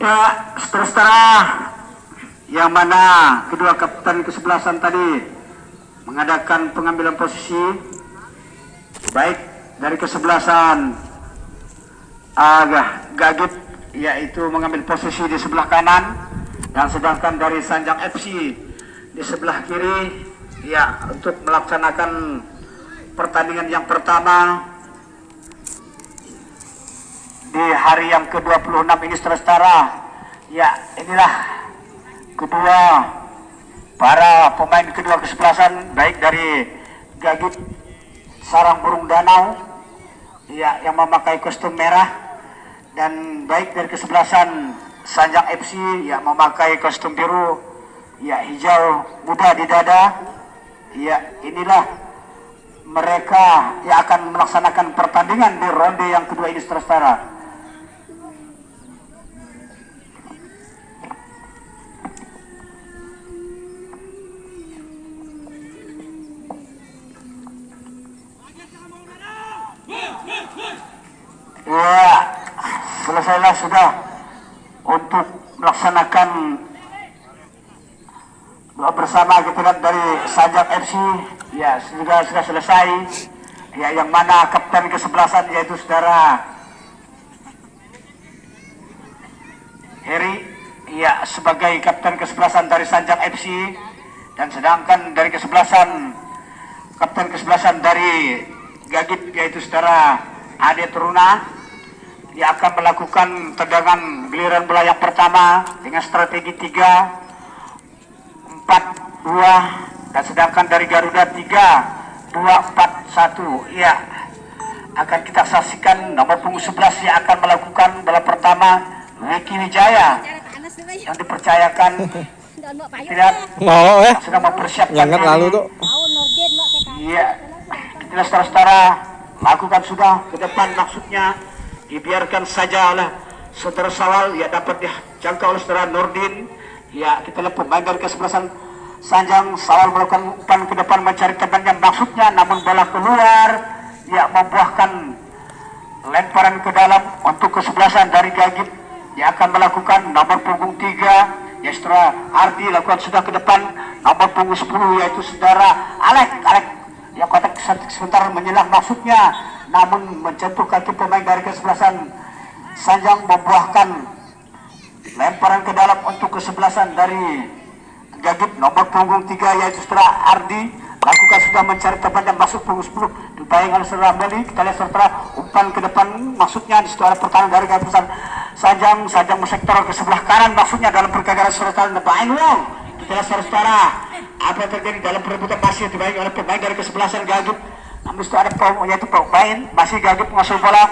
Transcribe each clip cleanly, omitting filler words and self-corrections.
Ya, saudara-saudara, yang mana kedua kapten kesebelasan tadi mengadakan pengambilan posisi, baik dari kesebelasan Gagit yaitu mengambil posisi di sebelah kanan, dan sedangkan dari Sanjang FC di sebelah kiri ya untuk melaksanakan pertandingan yang pertama di hari yang ke-26 ini, saudara-saudara. Ya, inilah kedua para pemain kedua kesebelasan, baik dari Gagit Sarang Burung Danau ya yang memakai kostum merah, dan baik dari kesebelasan Sanjang FC ya memakai kostum biru ya hijau muda di dada. Ya, inilah mereka yang akan melaksanakan pertandingan di ronde yang kedua ini, saudara-saudara. Ya, selesailah sudah untuk melaksanakan doa bersama. Kita lihat dari Sanjang FC ya sudah selesai ya, yang mana kapten kesebelasan yaitu saudara Heri ya sebagai kapten kesebelasan dari Sanjang FC, dan sedangkan dari kapten kesebelasan dari Gagit yaitu saudara Ade Teruna. Dia akan melakukan tendangan giliran bola yang pertama dengan strategi 3-4-2, dan sedangkan dari Garuda 3-2-4-1 ya akan kita saksikan nomor punggung 11 yang akan melakukan bola pertama, Wiki Wijaya, yang dipercayakan tidak sedang mempersiapkan diri. Iya, kita saudara-saudara lakukan sudah ke depan, maksudnya dibiarkan saja oleh saudara Sawal ya dapat dijangkau oleh saudara Nurdin. Ya, kita lihat pemain dari kesebelasan Sanjang Sawal melakukan umpan ke depan mencari tendangan, maksudnya namun bola keluar ya membuahkan lemparan ke dalam untuk kesebelasan dari Gagit. Dia akan melakukan nomor punggung 3 ya saudara Ardi, lakukan sudah ke depan nomor punggung 10 yaitu saudara Alek yang kotak sebentar menyelang, maksudnya namun mencentuh kaki pemain dari kesebelasan Sanjang, membuahkan lemparan ke dalam untuk kesebelasan dari Gagit nomor punggung 3 yaitu saudara Ardi, lakukan sudah mencari tempat yang masuk punggung 10 dibayang oleh saudara Beli. Kita lihat saudara umpan ke depan, maksudnya di situ ada pertahanan dari kesebelasan Sanjang sektor ke sebelah kanan, maksudnya dalam pergagaran saudara Nebain Wong. Kita lihat saudara apa yang terjadi dalam perebutan masih dibayang oleh pemain dari kesebelasan Gagit. Namun itu ada yaitu pemain masih Gagit menguasai bola.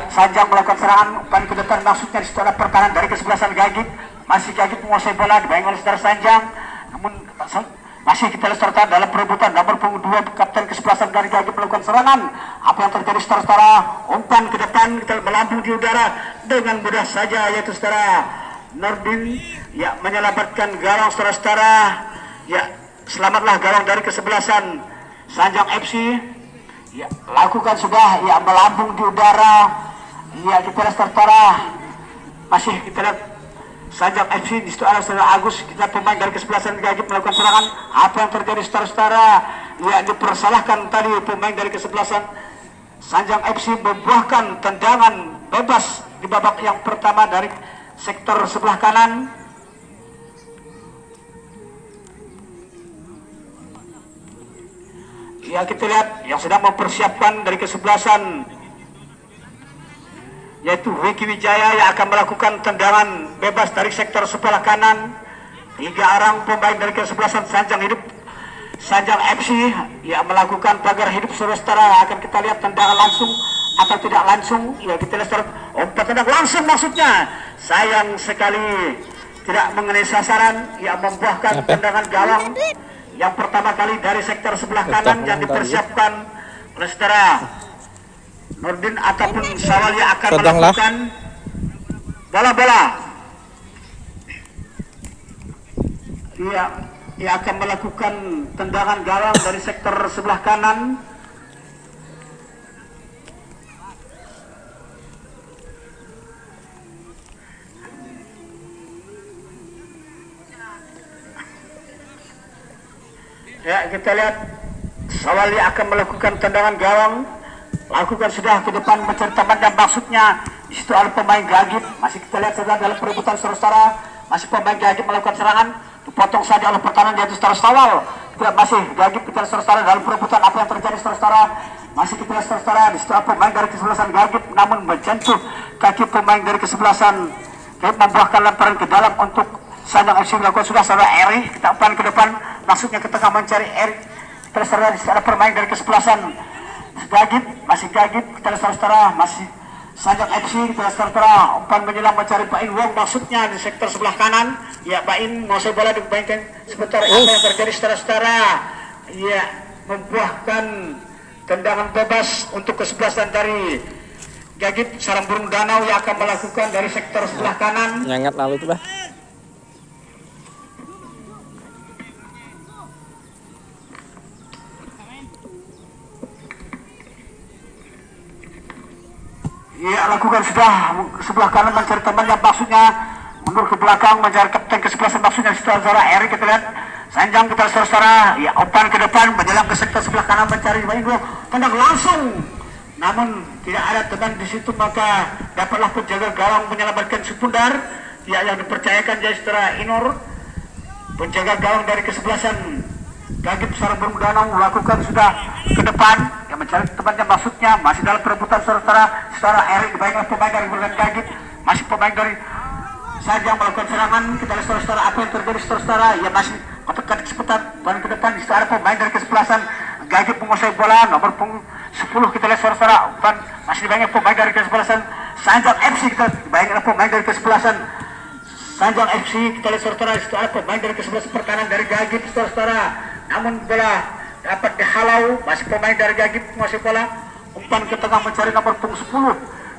Sanjang melakukan serangan umpan ke depan, maksudnya di situ ada pertahanan dari kesebelasan Gagit. Masih Gagit menguasai bola dibayang oleh saudara Sanjang. Namun masih kita lihat saudara dalam perebutan nomor punggung 2 kapten kesebelasan dari Gagit melakukan serangan. Apa yang terjadi saudara? Umpan ke depan kita melambung di udara dengan mudah saja yaitu saudara Nurdin ya menyelamatkan gawang saudara-saudara. Ya, selamatlah gawang dari kesebelasan Sanjang FC. Ya, lakukan sudah ya melambung di udara. Ya, kita lihat saudara masih kita lihat Sanjang FC di situ ada saudara Agus, kita pemain dari kesebelasan Gagit melakukan serangan. Apa yang terjadi saudara-saudara? Ya, dipersalahkan tadi pemain dari kesebelasan Sanjang FC membuahkan tendangan bebas di babak yang pertama dari sektor sebelah kanan. Ya, kita lihat yang sedang mempersiapkan dari kesebelasan yaitu Wiki Wijaya yang akan melakukan tendangan bebas dari sektor sebelah kanan. 3 orang pemain dari kesebelasan Sanjang FC yang melakukan pagar hidup saudara-saudara. Akan kita lihat tendangan langsung atau tidak langsung. Ya, kita lihat umpan tendang langsung, maksudnya sayang sekali tidak mengenai sasaran yang membuahkan tendangan gawang yang pertama kali dari sektor sebelah kanan yang dipersiapkan oleh saudara Nurdin ataupun Sawal yang akan melakukan bola-bola. Ia akan melakukan tendangan gawang dari sektor sebelah kanan. Ya, kita lihat Sawali akan melakukan tendangan gawang, lakukan sudah ke depan mencari teman yang maksudnya di situ ada pemain Gagip. Masih kita lihat sedang dalam perebutan saudara, masih pemain Gagip melakukan serangan, dipotong saja oleh pertahanan yaitu saudara Sawal. Kita masih Gagip kita saudara dalam perebutan, apa yang terjadi saudara? Masih kita lihat saudara di situ ada pemain dari kesebelasan Gagip, namun menjentuh kaki pemain dari kesebelasan Gagip, membuahkan lemparan ke dalam untuk Sanjang FC melakukan sudah saudara Eri, kita umpan ke depan, maksudnya ke tengah mencari Eri. Kita saudara di situ ada pemain dari kesebelasan Gagip, masih Gagip, kita lihat saudara masih Sanjang FC, kita lihat saudara umpan menyelam mencari Bain Wong, maksudnya di sektor sebelah kanan. Ya, Bain mau bola dimainkan sebentar, apa yang terjadi saudara-saudara? Ya, membuahkan tendangan bebas untuk kesebelasan dari Gagip. Sarang burung danau yang akan melakukan dari sektor sebelah kanan. Nyangat lalu tuh bah. Ya, lakukan sudah sebelah kanan mencari teman yang maksudnya mundur ke belakang mencari kapten kesebelasan maksudnya saudara Eri. Kita lihat Sanjang kita saudara, ya umpan ke depan menjelang ke sektor sebelah kanan mencari Bain Wong, tendang langsung, namun tidak ada teman di situ, maka dapatlah penjaga gawang menyelamatkan Supundar, ya, yang dipercayakan jadi saudara Inur, penjaga gawang dari kesebelasan Gagip sarang burung danau melakukan sudah ke depan yang mencari temannya maksudnya masih dalam perebutan saudara Erik dibayangkan pemain dari Burung Gagip, masih pemain dari Sanjang melakukan serangan. Kita lihat saudara apa yang terjadi saudara, ya masih kotak-kotak sebentar dan ke depan di situ ada pemain dari kesebelasan Gagip menguasai bola nomor 10. Kita lihat saudara umpan masih dibayangkan pemain dari kesebelasan Sanjang FC, kita dibayangkan pemain dari kesebelasan Sanjang FC. Kita lihat saudara di situ ada pemain dari kesebelasan pertahanan dari Gagip saudara, namun bola dapat dihalau, masih pemain dari Gagip menguasai bola, umpan ke tengah mencari nomor 10.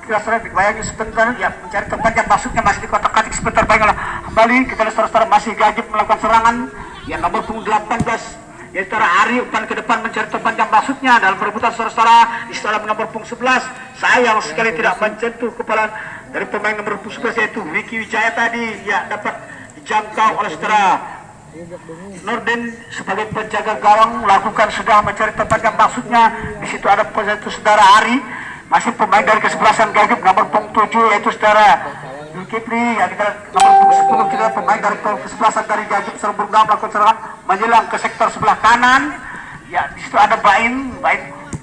Kita sering dibayangi sebentar, ya mencari tempat yang masuknya masih di kotak-katik sebentar, baiklah kembali. Kita lihat saudara masih Gagip melakukan serangan, ya nomor 18 ya saudara Ari, umpan ke depan mencari tempat yang masuknya dalam perebutan saudara di dalam nomor 11. Sayang sekali tidak menyentuh kepala dari pemain nomor 11 yaitu Wiki Wijaya tadi, ya dapat dijangkau oleh saudara Nurdin sebagai penjaga gawang melakukan sudah mencari tempat yang maksudnya di situ ada posisi saudara Ari, masih pemain dari kesebelasan Gagip nomor 7 yaitu saudara Zulkifli, ya kita nomor 10 kita pemain dari kesebelasan dari Gagip sarang burung danau melakukan serangan menjelang ke sektor sebelah kanan. Ya, di situ ada Bain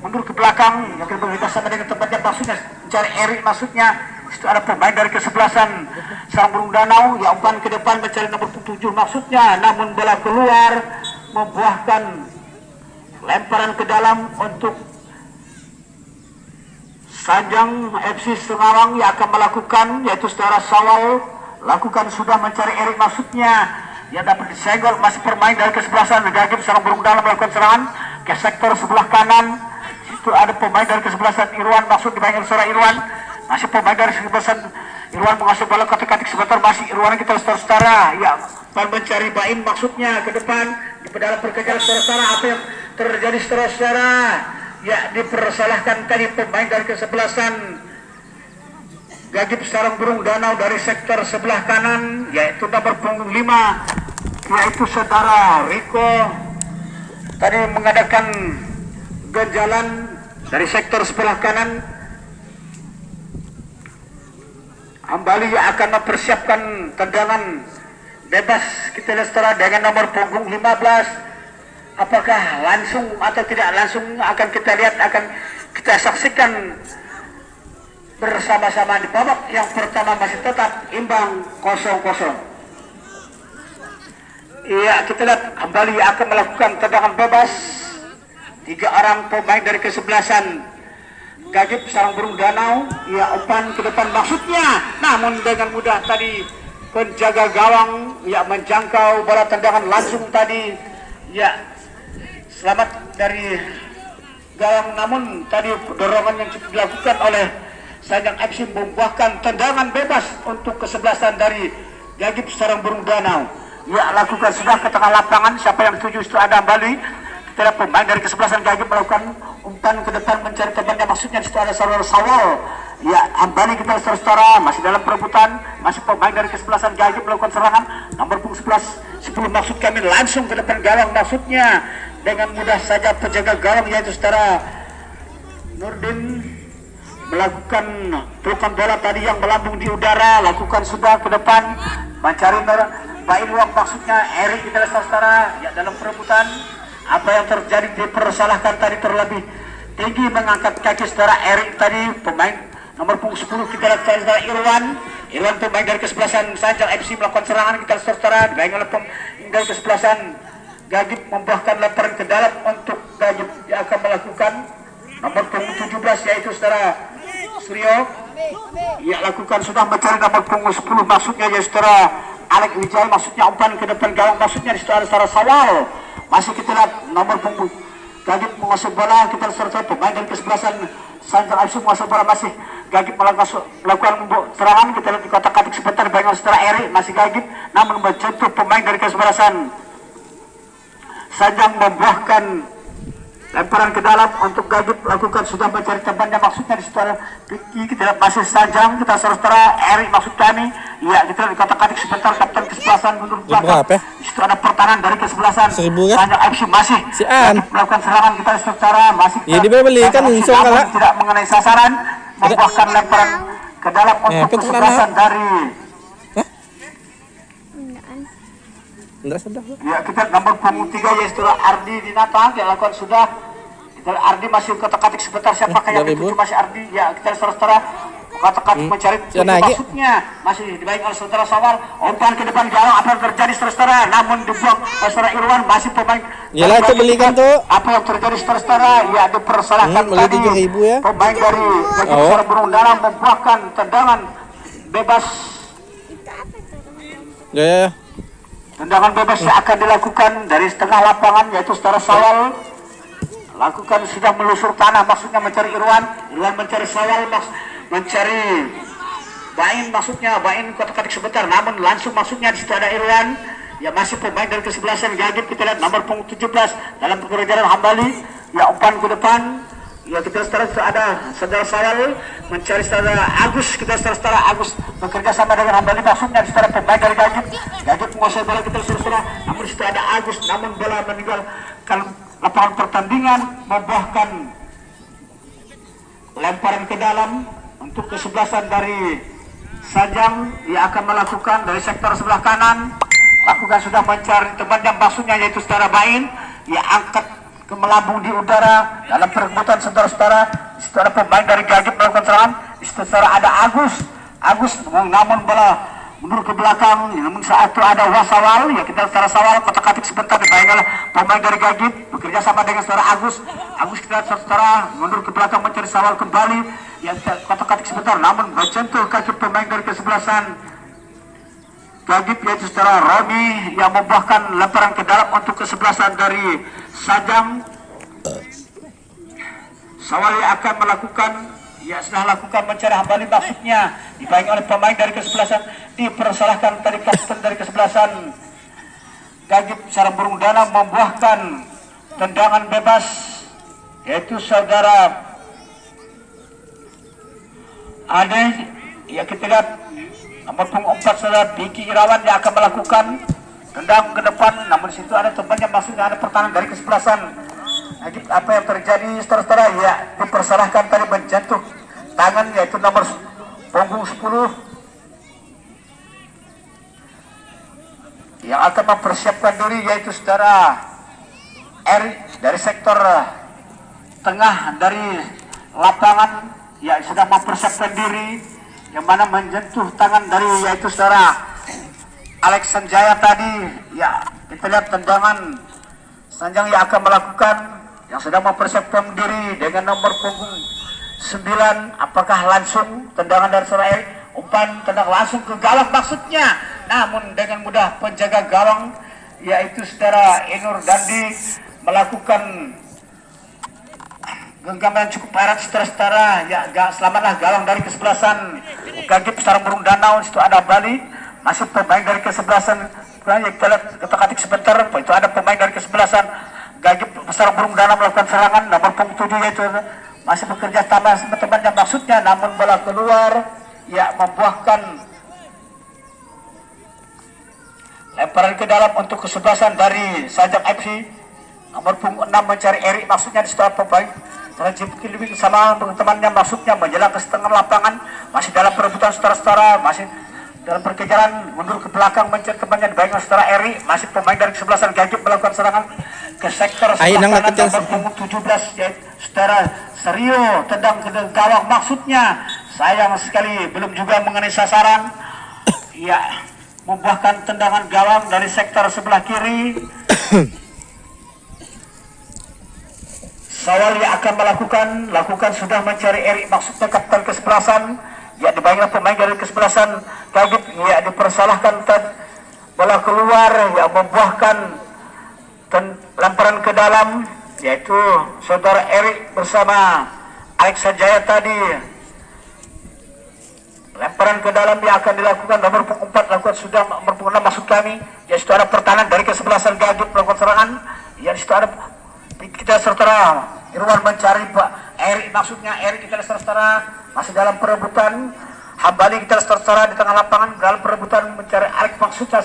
mundur ke belakang, yang kita sama dengan tempat yang maksudnya mencari Eri maksudnya. Di situ ada pemain dari kesebelasan sarang burung danau, ya umpan ke depan mencari nomor 7 maksudnya, namun bola keluar membuahkan lemparan ke dalam untuk Sanjang FC Semarang yang akan melakukan, yaitu saudara Sawal lakukan sudah mencari Erik maksudnya, yang dapat disenggol, masih bermain dari kesebelasan Gagip sarang burung danau melakukan serangan ke sektor sebelah kanan. Situ ada pemain dari kesebelasan Irwan, maksud dibayangkan saudara Irwan, masih pemain dari kesebelasan Irwan mengasih bola kotak-katik sebentar, masih Irwan kita saudara, ya mencari Bain maksudnya ke depan di dalam perkejaran saudara. Apa yang terjadi saudara? Ya, dipersalahkan tadi pemain dari kesebelasan Gagip sarang burung danau dari sektor sebelah kanan, yaitu nomor 5 yaitu saudara Riko tadi mengadakan ganjalan dari sektor sebelah kanan. Kembali akan mempersiapkan tendangan bebas. Kita lihat saudara dengan nomor punggung 15. Apakah langsung atau tidak langsung akan kita lihat, akan kita saksikan bersama-sama di babak yang pertama masih tetap imbang 0-0. Iya, kita lihat kembali akan melakukan tendangan bebas. 3 orang pemain dari kesebelasan Gagip sarang burung danau, ya umpan ke depan maksudnya, namun dengan mudah tadi penjaga gawang ya menjangkau bola tendangan langsung tadi, ya selamat dari gawang, namun tadi dorongan yang cukup dilakukan oleh Sanjang FC membuahkan tendangan bebas untuk kesebelasan dari Gagip sarang burung danau. Ya, lakukan sudah ke tengah lapangan, siapa yang setuju itu ada kembali. Kita lihat pemain dari kesebelasan Gagip melakukan umpan ke depan mencari temannya, maksudnya di situ ada saudara Sawal. Ya, kembali kita saudara masih dalam perebutan, masih pemain dari kesebelasan Gagip melakukan serangan nomor 10 maksud kami langsung ke depan gawang maksudnya. dengan mudah saja penjaga gawang yaitu saudara Nurdin melakukan pelukan bola tadi yang melambung di udara, lakukan sudah ke depan mencari baik luang, maksudnya Erik kita saudara ya dalam perebutan. Apa yang terjadi dipersalahkan tadi terlebih tinggi mengangkat kaki saudara Erik tadi, pemain nomor punggung 10 kita lihat saudara Irwan pemain dari kesebelasan Sanjang FC melakukan serangan kita saudara dibayang oleh pemain dari kesebelasan Gagip membuahkan lemparan ke dalam untuk Gagip yang akan melakukan nomor punggung 17 yaitu saudara Suryo. Ia lakukan sudah mencari nomor punggung 10 maksudnya ya saudara Alex Wijaya, maksudnya umpan ke depan gawang, maksudnya di saudara Sawal. Masih kita lihat nomor punggung Gagip menguasai bola, kita lihat pemain dari kesebelasan Sanjang FC menguasai bola, masih Gagip melakukan serangan, kita lihat di kotak-katik sebentar bayang setelah Eri, masih Gagip namun mencentuh pemain dari kesebelasan Sanjang membuahkan lemparan ke dalam untuk Gagip lakukan sudah mencari temannya, maksudnya di situ ada Vicky, kita lihat masih Sanjang, kita saudara Eri maksud kami ya, kita lihat di kotak-katik sebentar kapten kesebelasan mundur belakang, di situ ada pertahanan dari kesebelasan Sanjang FC masih melakukan serangan, kita secara masih ya dibeli kan tidak mengenai sasaran, membuahkan lemparan ke dalam untuk kesebelasan dari ya kita nomor punggung 3 yaitu Ardi Dinata yang lakukan sudah. Kita Ardi masih kotak-katik sebentar, siapakah yang dituju, masih Ardi ya, kita saudara kotak-katik mencari maksudnya masih dibaik oleh saudara Sawal, umpan ke depan gawang, apa yang terjadi saudara namun dibuang oleh saudara Irwan, masih pemain yalah itu belikan tuh, apa yang terjadi saudara ya dipersalahkan tadi ya. Pemain dari saudara Burung Dalam membuahkan tendangan bebas ya. Tendangan bebas yang akan dilakukan dari setengah lapangan yaitu saudara Sawal lakukan sudah melusur tanah, maksudnya mencari Irwan mencari Sawal, mencari Bain, maksudnya Bain kotak-katik sebentar namun langsung maksudnya di situ ada Irwan ya, masih pemain dari kesebelasan Gagip, kita lihat nomor punggung 17 dalam pengejaran Hambali ya, umpan ke depan ya, kita setelah ada saudara Sawal mencari saudara Agus, kita setelah Agus bekerja sama dengan Hambali, maksudnya saudara pemain dari Gagip menguasai bola, kita saudara namun situ ada Agus namun bola meninggalkan lapangan pertandingan, membuahkan lemparan ke dalam untuk kesebelasan dari Sanjang yang akan melakukan dari sektor sebelah kanan, lakukan sudah mencari temannya, maksudnya yaitu saudara Bain ya, angkat ke melambung di udara dalam perebutan saudara-saudara. Itu ada pemain dari Gagip melakukan serangan, di situ saudara ada Agus namun bola mundur ke belakang ya, namun saat itu ada Wasawal ya, kita saudara Sawal kotak-katik sebentar dibayang oleh pemain dari Gagip bekerja sama dengan saudara Agus kita saudara mundur ke belakang mencari Sawal kembali ya, kotak-katik sebentar namun mencentuh kaki pemain dari kesebelasan Gagip yaitu saudara Romi yang membuahkan lemparan ke dalam untuk kesebelasan dari Sanjang. Sawal akan melakukan ya, sudah lakukan mencari Hambali, maksudnya dibayang oleh pemain dari kesebelasan, dipersalahkan tadi kapten dari kesebelasan Gagip Sarang Burung Dana membuahkan tendangan bebas yaitu saudara Ade ya, kita lihat nomor punggung 4 saudara Diki Irawan yang akan melakukan tendang ke depan, namun situ ada temannya, maksudnya ada pertahanan dari kesebelasan Gagip. Apa yang terjadi saudara ya, dipersalahkan tadi menjatuh tangan yaitu nomor punggung 10 yang akan mempersiapkan diri yaitu saudara Eri dari sektor tengah dari lapangan ya, sedang mempersiapkan diri yang mana menjentuh tangan dari yaitu saudara Alex Sanjaya tadi ya, kita lihat tendangan Sanjang yang akan melakukan yang sedang mempersiapkan diri dengan nomor punggung 9, apakah langsung tendangan dari saudara Eri, umpan tendang langsung ke gawang maksudnya, namun dengan mudah penjaga gawang yaitu saudara Inur Dandi melakukan genggaman cukup erat saudara ya, selamatlah gawang dari kesebelasan Gagip Sarang Burung Danau. Itu ada Bali, masih pemain dari kesebelasan yang kita lihat ketik sebentar, itu ada pemain dari kesebelasan Gagip Sarang Burung Danau melakukan serangan nomor punggung 7 yaitu masih bekerja sama teman-temannya, maksudnya namun bola keluar ya, membuahkan lemparan ke dalam untuk kesebelasan dari Sanjang FC. Nomor punggung 6 mencari Eri, maksudnya di situ ada pemain terjadi lebih sama temannya, maksudnya menjelang ke setengah lapangan, masih dalam perebutan saudara-saudara, masih dalam perkejaran mundur ke belakang mencari temannya di bagian saudara Eri, masih pemain dari kesebelasan Gagip melakukan serangan ke sektor sebelah kanan nomor punggung 17 yaitu saudara Serio, tendang ke gawang, maksudnya sayang sekali belum juga mengenai sasaran. Ya, membuahkan tendangan gawang dari sektor sebelah kiri. Sawal yang akan lakukan sudah mencari Eri, maksudnya kapten kesebelasan, ya dibayangkan pemain dari kesebelasan Gagip, ya dipersalahkan bola keluar, ya membuahkan lemparan ke dalam, yaitu saudara Eri bersama Alex Sanjaya tadi. Lemparan ke dalam yang akan dilakukan nomor punggung 4 lakukan sudah nomor punggung 6 maksud kami, ya sudah ada pertahanan dari kesebelasan Gagip melakukan serangan, ya sudah ada kita saudara Irwan mencari Pak Eri, maksudnya Eri kita saudara masih dalam perebutan. Hambali kita saudara di tengah lapangan dalam perebutan mencari Alex, maksudnya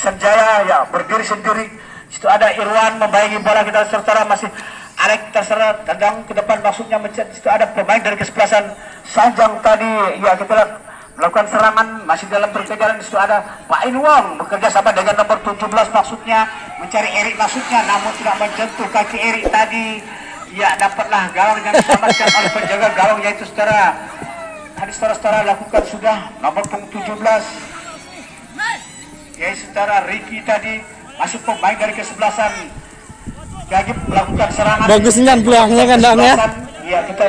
Sanjaya ya berdiri sendiri. Situ ada Irwan membayangi bola kita saudara, masih Alex kita saudara tendang ke depan, maksudnya mencari. Situ ada pemain dari kesebelasan Sanjang tadi, ya kita melakukan serangan masih dalam perkejaran. Situ ada Pak Inwang bekerja sama dengan nomor 17, maksudnya mencari Eri, maksudnya namun tidak menyentuh kaki Eri tadi. Ya dapatlah gawang yang diselamatkan oleh penjaga gawang, yaitu saudara tadi saudara lakukan sudah nomor punggung 17 yaitu saudara Ricky tadi, masih pemain dari kesebelasan Gagip melakukan serangan. Bagus nyan peluangnya kan dong ya. Iya, kita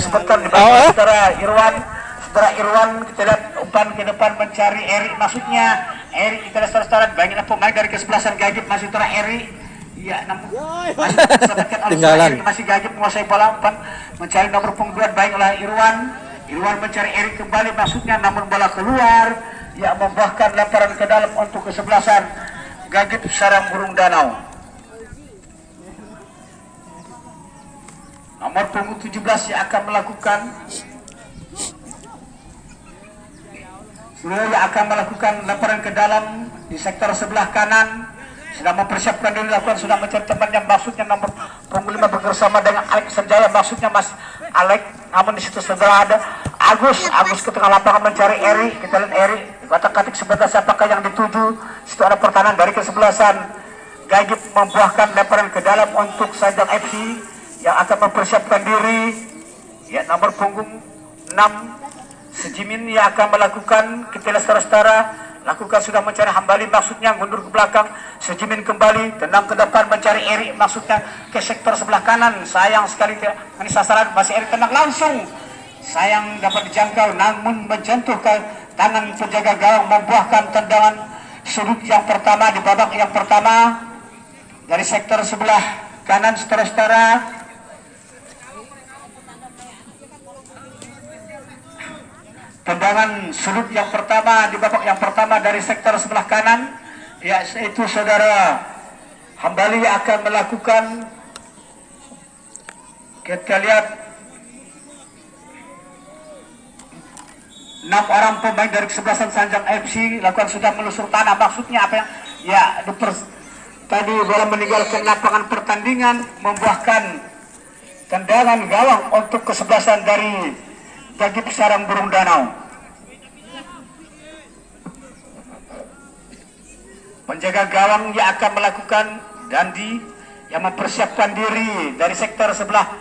sebentar di belakang saudara Irwan kita lihat umpan ke depan mencari Eri, maksudnya Eri kita lihat saudara banyak pemain dari kesebelasan Gagip, masih saudara Eri, ya namun masih diselamatkan oleh Eri, masih Gagip menguasai bola, umpan mencari nomor punggung 2 baiklah Irwan mencari Eri kembali, maksudnya namun bola keluar, ya membuahkan lemparan ke dalam untuk kesebelasan Gagip Sarang Burung Danau. Nomor punggung 17 yang akan melakukan lemparan ke dalam di sektor sebelah kanan, sedang mempersiapkan diri lakukan sudah mencari teman yang maksudnya nomor punggung 5 bersama dengan Alex Sanjaya, maksudnya Mas Alex, namun di situ sebelah ada Agus ke tengah lapangan mencari Eri, kita lihat Eri kotak-katik sebentar siapakah yang dituju. Situ ada pertahanan dari kesebelasan Gagip membuahkan lemparan ke dalam untuk Sanjang FC yang akan mempersiapkan diri, ya nomor punggung 6 Sejimin yang akan melakukan, kita lihat saudara lakukan sudah mencari Hambali, maksudnya mundur ke belakang, Sejimin kembali tendang ke depan mencari Eri, maksudnya ke sektor sebelah kanan, sayang sekali ini sasaran, masih Eri tendang langsung, sayang dapat dijangkau namun menjentuh ke tangan penjaga gawang, membuahkan tendangan sudut yang pertama di babak yang pertama dari sektor sebelah kanan saudara-saudara. Tendangan sudut yang pertama di babak yang pertama dari sektor sebelah kanan, yaitu saudara Hambali akan melakukan, kita lihat 6 orang pemain dari kesebelasan Sanjang FC lakukan sudah melusur tanah, maksudnya apa yang tadi bola meninggalkan lapangan pertandingan, membuahkan tendangan gawang untuk kesebelasan dari Gagip Sarang Burung Danau. Penjaga gawang yang akan melakukan Dandi yang mempersiapkan diri dari sektor sebelah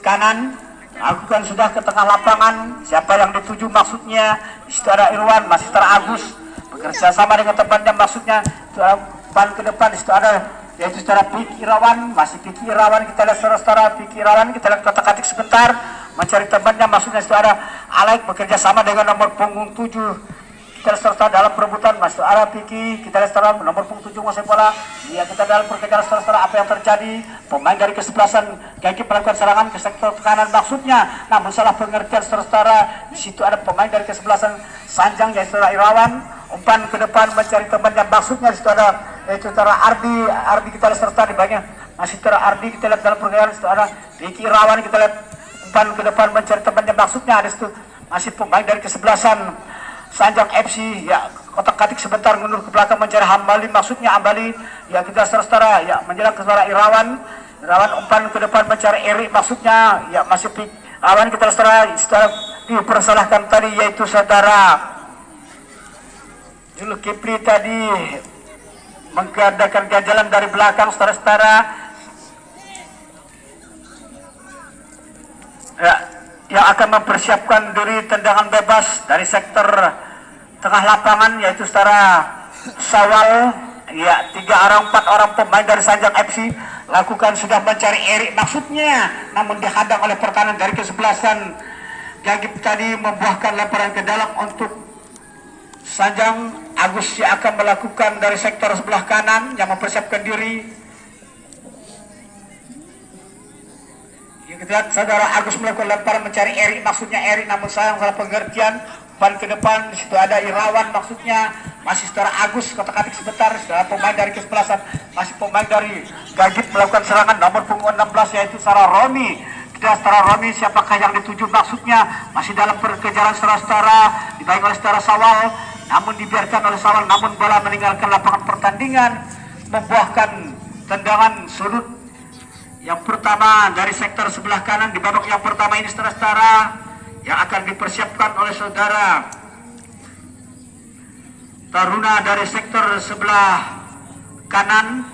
kanan, lakukan sudah ke tengah lapangan, siapa yang dituju maksudnya saudara Irwan, masih saudara Agus bekerja sama dengan temannya, maksudnya depan ke depan di situ ada yaitu saudara Piki Irawan, masih Piki Irawan, kita lihat saudara Piki Irawan, kita lihat kotak-katik sebentar mencari temannya, maksudnya itu ada Alex bekerja sama dengan nomor punggung 7, kita lihat saudara dalam perebutan, masih ada Piki, kita lihat saudara nomor punggung 7 menguasai bola, ya kita dalam perkejaran saudara apa yang terjadi, pemain dari kesebelasan Gagip melakukan serangan ke sektor kanan, maksudnya namun salah pengertian saudara, di situ ada pemain dari kesebelasan Sanjang yaitu saudara Irawan, umpan ke depan mencari temannya, maksudnya di situ ada yaitu saudara Ardi kita lihat serta di bagian masih saudara Ardi, kita lihat dalam pergerakan itu ada Ricky Irawan, kita lihat umpan ke depan mencari temannya, maksudnya ada situ masih pemain dari kesebelasan Sanjang FC, ya kotak-katik sebentar mundur ke belakang mencari Hambali, maksudnya Hambali ya kita saudara ya menjelang ke saudara Irawan umpan ke depan mencari Eri, maksudnya ya masih Irawan kita saudara dipersalahkan tadi yaitu saudara Zulkifli tadi mengadakan ganjalan dari belakang saudara-saudara ya, yang akan mempersiapkan diri tendangan bebas dari sektor tengah lapangan yaitu saudara Sawal ya 3 orang 4 orang pemain dari Sanjang FC lakukan sudah mencari Erik maksudnya, namun dihadang oleh pertahanan dari kesebelasan Gagip tadi membuahkan lemparan ke dalam untuk Sanjang. Agus yang akan melakukan dari sektor sebelah kanan yang mempersiapkan diri. Ya, kita lihat saudara Agus melakukan lemparan mencari Erik, maksudnya Erik, namun sayang salah pengertian. Pan ke depan di situ ada Irawan, maksudnya masih saudara Agus kotak-katik sebentar. Saudara pemain dari kesebelasan masih pemain dari Gagip melakukan serangan nomor punggung 16 yaitu saudara Roni. Kita saudara Roni siapakah yang dituju, maksudnya masih dalam perkejaran saudara-saudara dibaik oleh saudara Sawal, namun dibiarkan oleh Sawal, namun bola meninggalkan lapangan pertandingan membuahkan tendangan sudut yang pertama dari sektor sebelah kanan di babak yang pertama ini saudara-saudara yang akan dipersiapkan oleh saudara Taruna dari sektor sebelah kanan.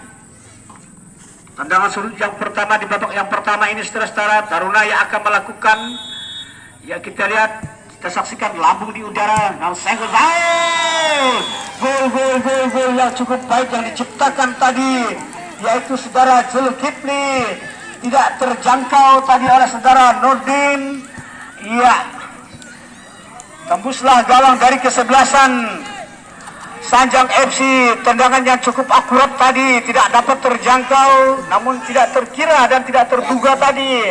Tendangan sudut yang pertama di babak yang pertama ini saudara-saudara Taruna yang akan melakukan ya kita lihat, kita saksikan lambung di udara, nah senggol gol yang cukup baik yang diciptakan tadi yaitu saudara Zulkifli, tidak terjangkau tadi oleh saudara Nurdin. Iya, tembuslah gawang dari kesebelasan Sanjang FC, tendangan yang cukup akurat tadi tidak dapat terjangkau, namun tidak terkira dan tidak terduga tadi.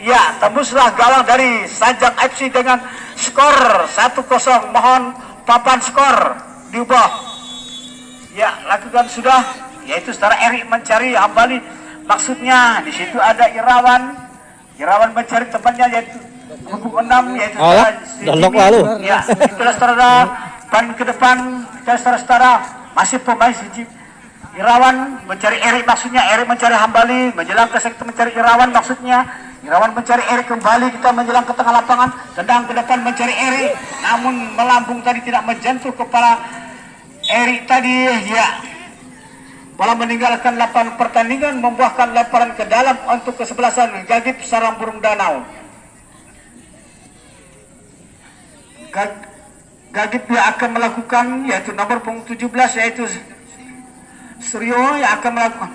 Ya, tembuslah gawang dari Sanjang FC dengan skor 1-0. Mohon papan skor diubah. Ya, lakukan sudah, yaitu saudara Erik mencari Hambali. Maksudnya di situ ada Irawan mencari temannya yaitu punggung 6 yaitu lalu. Ya, itulah saudara pan ke depan kita saudara masih pemain siji. Irawan mencari Erik, maksudnya Erik mencari Hambali, menjelang ke sektor mencari Irawan, maksudnya Irawan mencari Erik kembali, kita menjelang ke tengah lapangan, tendang ke depan mencari Erik, namun melambung tadi tidak menjentuh kepala Erik tadi. Ya, bola meninggalkan lapangan pertandingan membuahkan lemparan ke dalam untuk kesebelasan Gagip Sarang Burung Danau. Gagip yang akan melakukan yaitu nomor punggung 17 yaitu Suryo yang akan melakukan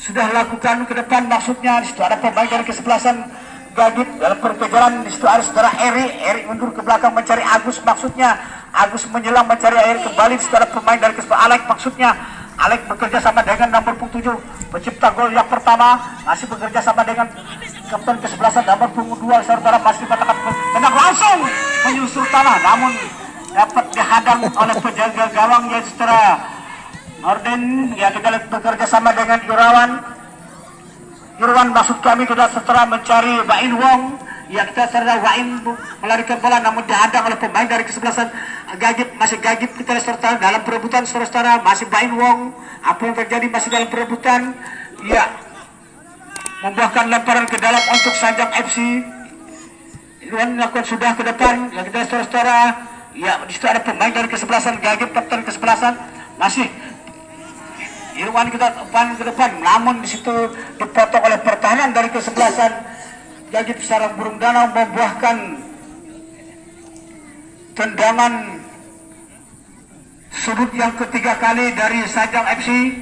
sudah lakukan ke depan, maksudnya di situ ada pemain dari kesebelasan Gagip dalam perkejaran. Di situ ada saudara Erik mundur ke belakang mencari Agus, maksudnya Agus menyelang mencari Erik kembali. Di situ ada pemain dari kesebelasan Alek, maksudnya Alek bekerja sama dengan nomor punggung 7 pencipta gol yang pertama, masih bekerja sama dengan kapten kesebelasan nomor punggung 2 saudara masih mengatakan tenang langsung menyusul tanah, namun dapat dihadang oleh penjaga gawang yaitu saudara Nordin. Ya, kita lihat bekerja sama dengan Irwan maksud kami kita setelah mencari Wain Wong. Ya, kita saudara Wain melarikan bola namun dihadang oleh pemain dari kesebelasan Gagip, masih Gagip kita lihat dalam perebutan saudara masih Wain Wong. Apa yang terjadi masih dalam perebutan. Ya, membuahkan lemparan ke dalam untuk Sanjang FC. Irwan melakukan sudah ke depan. Ya, kita saudara ya di situ ada pemain dari kesebelasan Gagip, kapten kesebelasan masih Irwan kita umpan ke depan, namun di situ dipotong oleh pertahanan dari kesebelasan Gagip Sarang Burung Danau membuahkan tendangan sudut yang ketiga kali dari Sanjang FC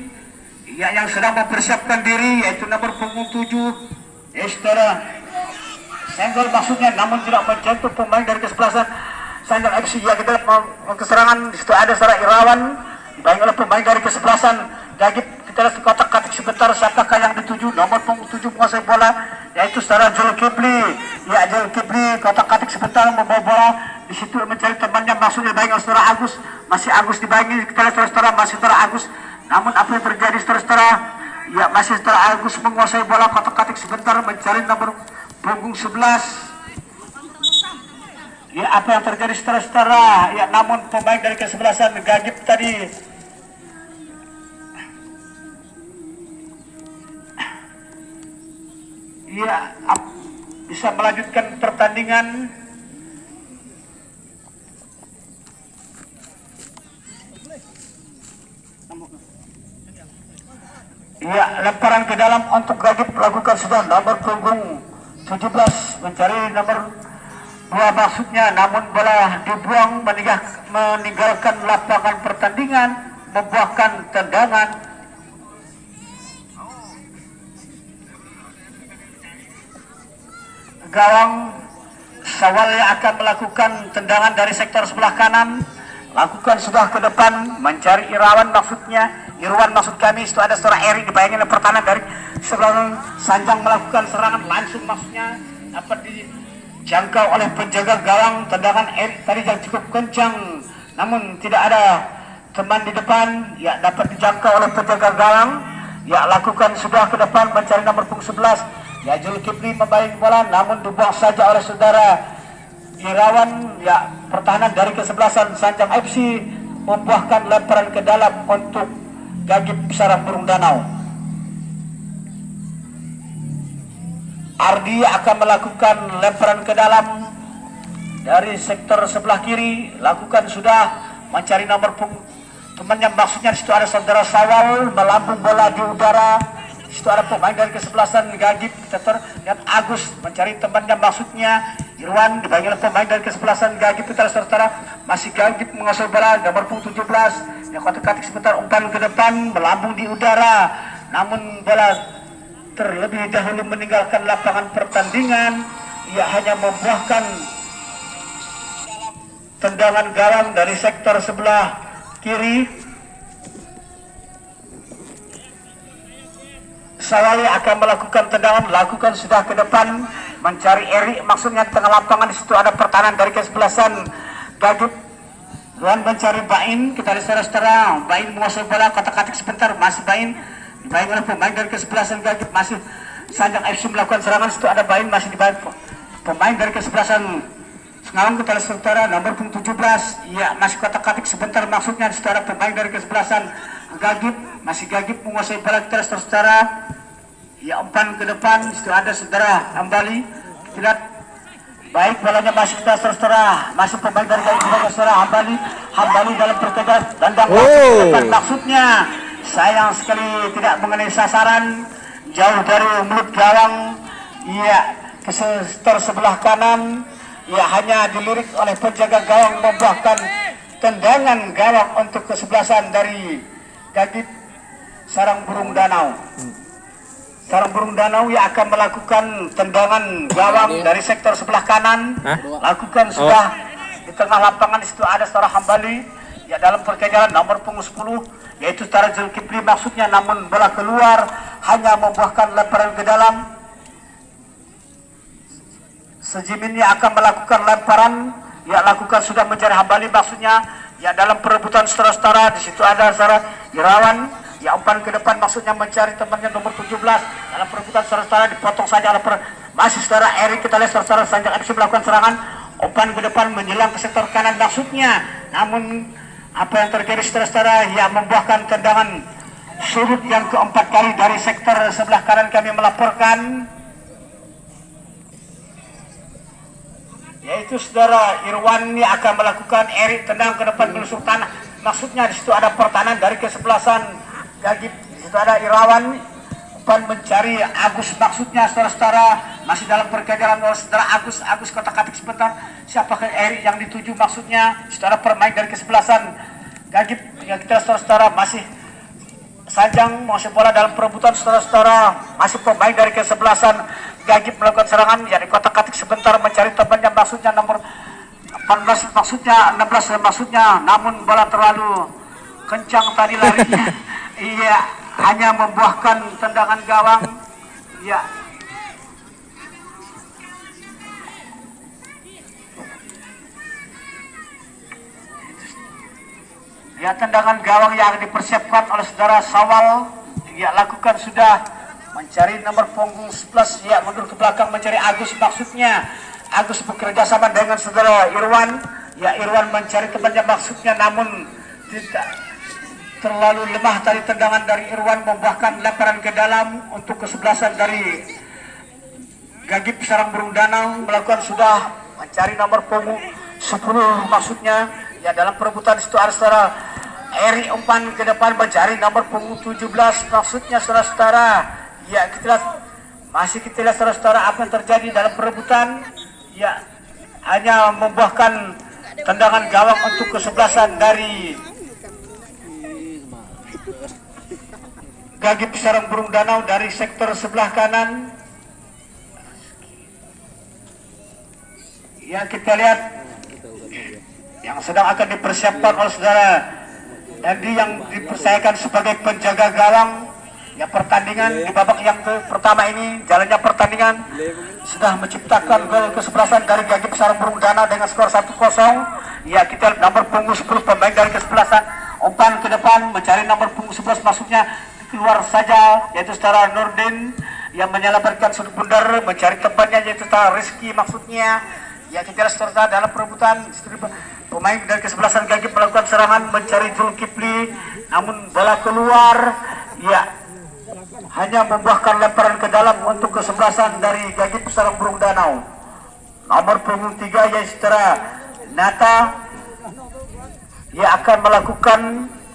ya, yang sedang mempersiapkan diri yaitu nomor punggung 7 saudara senggol maksudnya, namun tidak menjentuh pemain dari kesebelasan Sanjang FC. Ya, kita keserangan di situ ada saudara Irawan dibaik oleh pemain dari kesebelasan Gagip. Kita lihat kotak-katik sebentar siapakah yang dituju, nomor punggung 7 menguasai bola yaitu saudara Zulkifli. Ya, Zulkifli kotak-katik sebentar membawa bola, di situ mencari temannya maksudnya baik oleh saudara Agus, masih Agus dibayangi. Kita lihat saudara masih saudara Agus, namun apa yang terjadi saudara ya masih saudara Agus menguasai bola, kotak-katik sebentar mencari nomor punggung 11 Ya, apa yang terjadi saudara-saudara? Ya, namun pemain dari kesebelasan Gagip tadi ya bisa melanjutkan pertandingan. Ya, lemparan ke dalam untuk Gagip lakukan sudah nomor punggung 17 mencari nomor 2 maksudnya, namun bola dibuang meninggalkan lapangan pertandingan, membuahkan tendangan. Gawang Sawal yang akan melakukan tendangan dari sektor sebelah kanan, lakukan sudah ke depan mencari Irwan maksud kami, itu ada saudara Eri dibayangin pertahanan dari sebelah Sanjang melakukan serangan langsung maksudnya dapat dijangkau oleh penjaga gawang. Tendangan Eri tadi yang cukup kencang namun tidak ada teman di depan, ya dapat dijangkau oleh penjaga gawang, ya lakukan sudah ke depan mencari nomor punggung 11. Ya, Zulkifli membaling bola namun dibuang saja oleh saudara Irawan. Ya, pertahanan dari kesebelasan Sanjang FC membuahkan lemparan ke dalam untuk Gagip Sarang Burung Danau. Ardi akan melakukan lemparan ke dalam dari sektor sebelah kiri, lakukan sudah mencari nomor punggung temannya, maksudnya di situ ada saudara Sawal melambung bola di udara. Itu ada pemain dari kesebelasan Gagip, kita lihat Agus mencari temannya, maksudnya Irwan dibagi oleh pemain dari kesebelasan Gagip. Kita saudara masih Gagip menguasai bola nomor punggung 17 yang kotak-katik sebentar umpan ke depan melambung di udara, namun bola terlebih dahulu meninggalkan lapangan pertandingan. Ia hanya membuahkan tendangan gawang dari sektor sebelah kiri. Sawali akan melakukan tendangan, lakukan sudah ke depan mencari Eri, maksudnya di tengah lapangan. Di situ ada pertahanan dari kesebelasan Gagip. Luan mencari Bain, kita lihat saudara-saudara, Bain menguasai bola, kotak-katik sebentar, masih Bain dibayang oleh pemain dari kesebelasan Gagip, masih Sanjang FC melakukan serangan. Di situ ada Bain, masih dibayang pemain dari kesebelasan Sengawan. Kita lihat saudara nomor punggung 17, ya masih kotak-katik sebentar, maksudnya di situ ada pemain dari kesebelasan Gagip, masih Gagip menguasai bola. Kita lihat saudara, ya umpan ke depan, situ ada saudara Hambali. Kita lihat baik bolanya masih kita saudara, masih pemain dari Gagip sebagai saudara Hambali dalam pertandingan dandang ke depan, maksudnya sayang sekali tidak mengenai sasaran, jauh dari mulut gawang. Iya, ke sektor sebelah kanan, ya hanya dilirik oleh penjaga gawang, membuahkan tendangan gawang untuk kesebelasan dari Gagip Sarang Burung Danau. Sarang Burung Danau yang akan melakukan tendangan gawang dari sektor sebelah kanan. Lakukan sudah di tengah lapangan. Di situ ada saudara Hambali, ya dalam perkejaran nomor punggung 10 yaitu saudara Zulkifli maksudnya, namun bola keluar hanya membuahkan lemparan ke dalam. Sejiminnya akan melakukan lemparan, ya lakukan sudah mencari Hambali maksudnya, ya dalam perebutan saudara-saudara. Di situ ada saudara Irawan, ya umpan ke depan maksudnya mencari temannya nomor 17 dalam perebutan saudara-saudara, dipotong saja oleh masih saudara Eri. Kita lihat saudara Sanjang FC melakukan serangan, umpan ke depan menyelang ke sektor kanan maksudnya, namun apa yang terjadi saudara-saudara, ya membuahkan tendangan sudut yang keempat kali dari sektor sebelah kanan. Kami melaporkan yaitu saudara Irwan ini akan melakukan Eri tendang ke depan menusuk tanah, maksudnya di situ ada pertahanan dari kesebelasan Gagip. Di situ ada Irawan umpan mencari Agus, maksudnya saudara-saudara masih dalam perkejaran oleh saudara Agus kotak-katik sebentar, siapakah Eri yang dituju maksudnya. Di situ ada permain dari kesebelasan Gagip, ya kita saudara-saudara masih Sanjang masih bola dalam perebutan saudara-saudara, masih pemain dari kesebelasan Gagip melakukan serangan, ya di kotak-katik sebentar mencari temannya, maksudnya nomor 18 maksudnya 16 maksudnya, namun bola terlalu kencang tadi larinya. Iya, hanya membuahkan tendangan gawang. Ya, ya tendangan gawang yang dipersiapkan oleh saudara Sawal, ya lakukan sudah mencari nomor punggung 11, ya mundur ke belakang mencari Agus, maksudnya Agus bekerja sama dengan saudara Irwan. Ya, Irwan mencari temannya maksudnya, namun tidak terlalu lemah tadi tendangan dari Irwan membuahkan lemparan ke dalam untuk kesebelasan dari Gagip Sarang Burung Danau. Melakukan sudah mencari nomor punggung 10 maksudnya. Ya, dalam perebutan situ ada saudara Eri umpan ke depan mencari nomor punggung 17 maksudnya saudara-saudara. Ya, kita lihat saudara-saudara apa yang terjadi dalam perebutan. Ya, hanya membuahkan tendangan gawang untuk kesebelasan dari Gagip Sarang Burung Danau dari sektor sebelah kanan. Ya, kita lihat yang sedang akan dipersiapkan oleh saudara Dandi yang dipercayakan sebagai penjaga gawang. Ya, pertandingan di babak yang pertama ini, jalannya pertandingan sudah menciptakan gol kesebelasan dari Gagip Sarang Burung Danau dengan skor 1-0. Ya, kita lihat nomor punggung 10 pemain dari kesebelasan umpan ke depan mencari nomor punggung 11 maksudnya keluar saja, yaitu saudara Nurdin yang menyelamatkan sudut bundar mencari temannya yaitu saudara Rizky maksudnya. Ya, kita lihat saudara dalam perebutan pemain dari kesebelasan Gagip melakukan serangan mencari Zulkifli, namun bola keluar. Ya, hanya membuahkan lemparan ke dalam untuk kesebelasan dari Gagip Sarang Burung Danau. Nomor punggung 3 yaitu saudara Nata. Ia akan melakukan,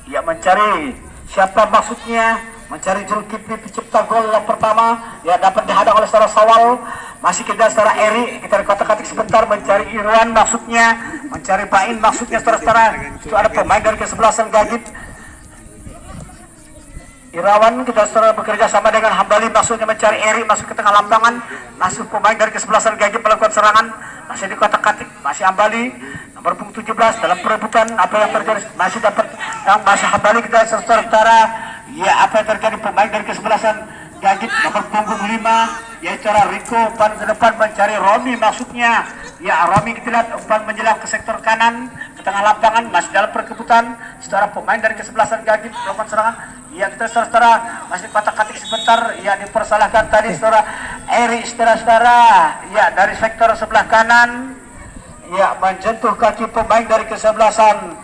ya, mencari siapa maksudnya, mencari Zulkifli pencipta gol yang pertama. Ya, dapat dihadang oleh saudara Sawal. Masih kita saudara Eri, kita kotak-katik sebentar mencari Irwan maksudnya, mencari Bain maksudnya saudara-saudara. Itu ada pemain dari kesebelasan Gagip. Irawan kita saudara bekerja sama dengan Hambali maksudnya mencari Eri masuk ke tengah lapangan. Masuk pemain dari kesebelasan Gagip melakukan serangan. Masih di kotak-katik, masih Hambali nomor punggung 17 dalam perebutan. Apa yang terjadi? Masih dapat yang masih Hambali kita saudara. Ya, apa yang terjadi? Pemain dari kesebelasan Gagip nomor punggung 5 yaitu Riko umpan ke depan mencari Romi maksudnya. Ya, Romi kita lihat umpan menjelang ke sektor kanan ke tengah lapangan masih dalam perkebutan. Saudara pemain dari kesebelasan Gagip melakukan serangan. Ya, kita saudara masih kotak-katik sebentar. Ya, dipersalahkan tadi saudara Eri saudara. Ya, dari sektor sebelah kanan. Ya, menjentuh kaki pemain dari kesebelasan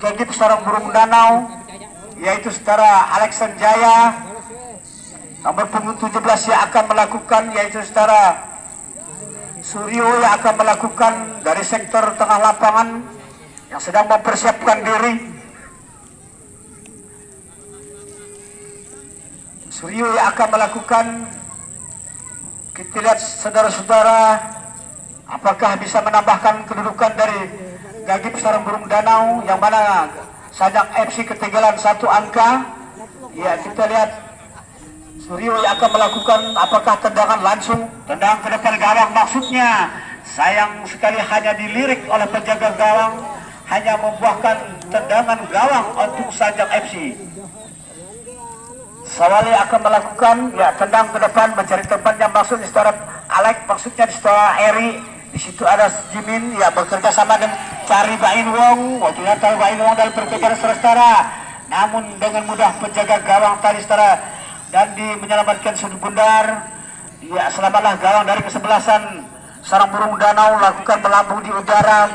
Gagip Sarang Burung Danau yaitu saudara Alexan Jaya. Nomor punggung 17 yang akan melakukan yaitu saudara Suryo yang akan melakukan dari sektor tengah lapangan yang sedang mempersiapkan diri. Suryo yang akan melakukan, kita lihat saudara-saudara apakah bisa menambahkan kedudukan dari Gagip Sarang Burung Danau yang mana Sajak FC ketinggalan 1 angka. Ya, kita lihat Suryo yang akan melakukan apakah tendangan langsung, tendangan ke depan gawang maksudnya. Sayang sekali hanya dilirik oleh penjaga gawang, hanya membuahkan tendangan gawang untuk Sajak FC. Sawali akan melakukan, ya, tendang ke depan mencari temannya maksudnya saudara Alek maksudnya di saudara Eri. Di situ ada Jimin, ya, bekerja sama dengan cari Bain Wong. Waktu tahu Bain Wong dalam perkejaran saudara. Namun dengan mudah penjaga gawang tadi saudara Dandi menyelamatkan sudut bundar. Ya, selamatlah gawang dari kesebelasan Sarang Burung Danau lakukan melambung di udara.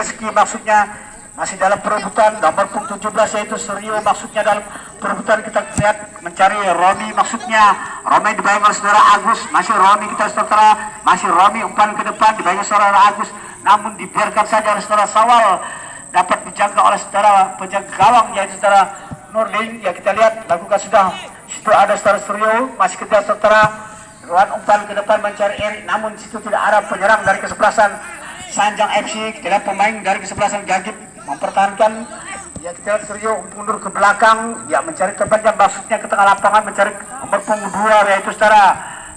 Rizky maksudnya masih dalam perebutan nomor punggung 17 yaitu Suryo maksudnya dalam perebutan. Kita lihat mencari Romi maksudnya. Romi dibayang oleh saudara Agus. Masih Romi kita saudara, masih Romi umpan ke depan dibayang saudara Agus, namun dibiarkan saja oleh saudara Sawal. Dapat dijaga oleh saudara penjaga gawang yaitu saudara Nurdin. Ya, kita lihat lakukan sudah. Situ ada saudara Suryo, masih kita saudara Ruan umpan ke depan mencari Eri, namun situ tidak ada penyerang dari kesebelasan Sanjang FC. Kita lihat pemain dari kesebelasan Gagip mempertahankan. Ya, kita lihat Suryo mundur ke belakang, ya, mencari temannya maksudnya ke tengah lapangan mencari nomor punggung 2 yaitu saudara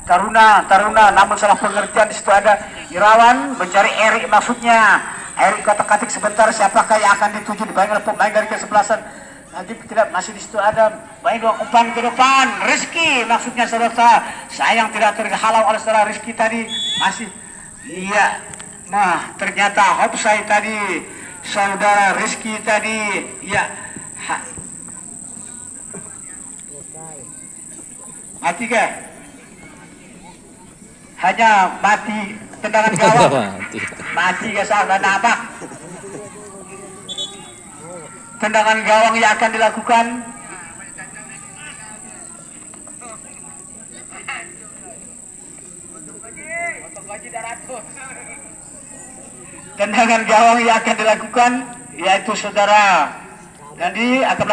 Taruna, namun salah pengertian. Di situ ada Irawan mencari Eri maksudnya. Eri kotak-katik sebentar siapakah yang akan dituju dibayang oleh pemain dari kesebelasan. Nanti tidak, masih di situ ada main dua umpan ke depan Rizky maksudnya saudara. Sayang tidak terhalau oleh saudara Rizky tadi masih. Iya, nah ternyata offside tadi saudara Rizky tadi. Ya, mati ke? Hanya mati tendangan gawang. Mati ke sana nabak. Tendangan gawang yang akan dilakukan. Tendangan gawang yang akan dilakukan yaitu saudara Dandi akan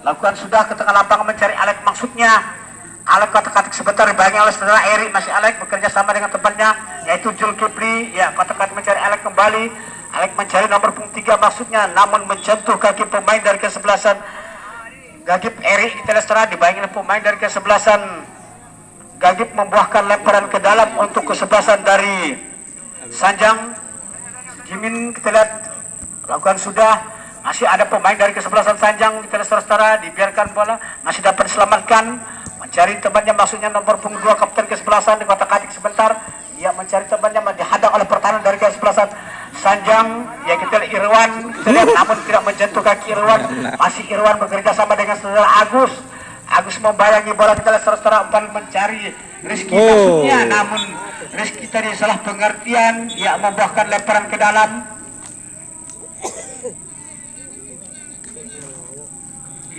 lakukan sudah ke tengah lapangan mencari Alek, maksudnya Alek kotak-katik sebentar dibayangi oleh saudara Eri, masih Alek bekerja sama dengan temannya yaitu Zulkifli, ya kotak-katik mencari Alek kembali. Alek mencari nomor punggung 3 maksudnya, namun menjentuh kaki pemain dari kesebelasan Gagip. Eri kita lihat saudara dibayangi oleh pemain dari kesebelasan Gagip membuahkan lemparan ke dalam untuk kesebelasan dari Sanjang. Jimin kita lihat lakukan sudah, masih ada pemain dari kesebelasan Sanjang kita lihat saudara, dibiarkan bola masih dapat diselamatkan, mencari temannya maksudnya nomor punggung 2 kapten kesebelasan di kotak-katik sebentar, dia mencari temannya dihadang oleh pertahanan dari kesebelasan Sanjang, ya kita lihat Irwan kita lihat, namun tidak menjentuh kaki Irwan, masih Irwan bekerja sama dengan saudara Agus membayangi bola kita lihat saudara, umpan mencari Rizky maksudnya, namun Rizky tadi salah pengertian, ya membuahkan lemparan ke dalam.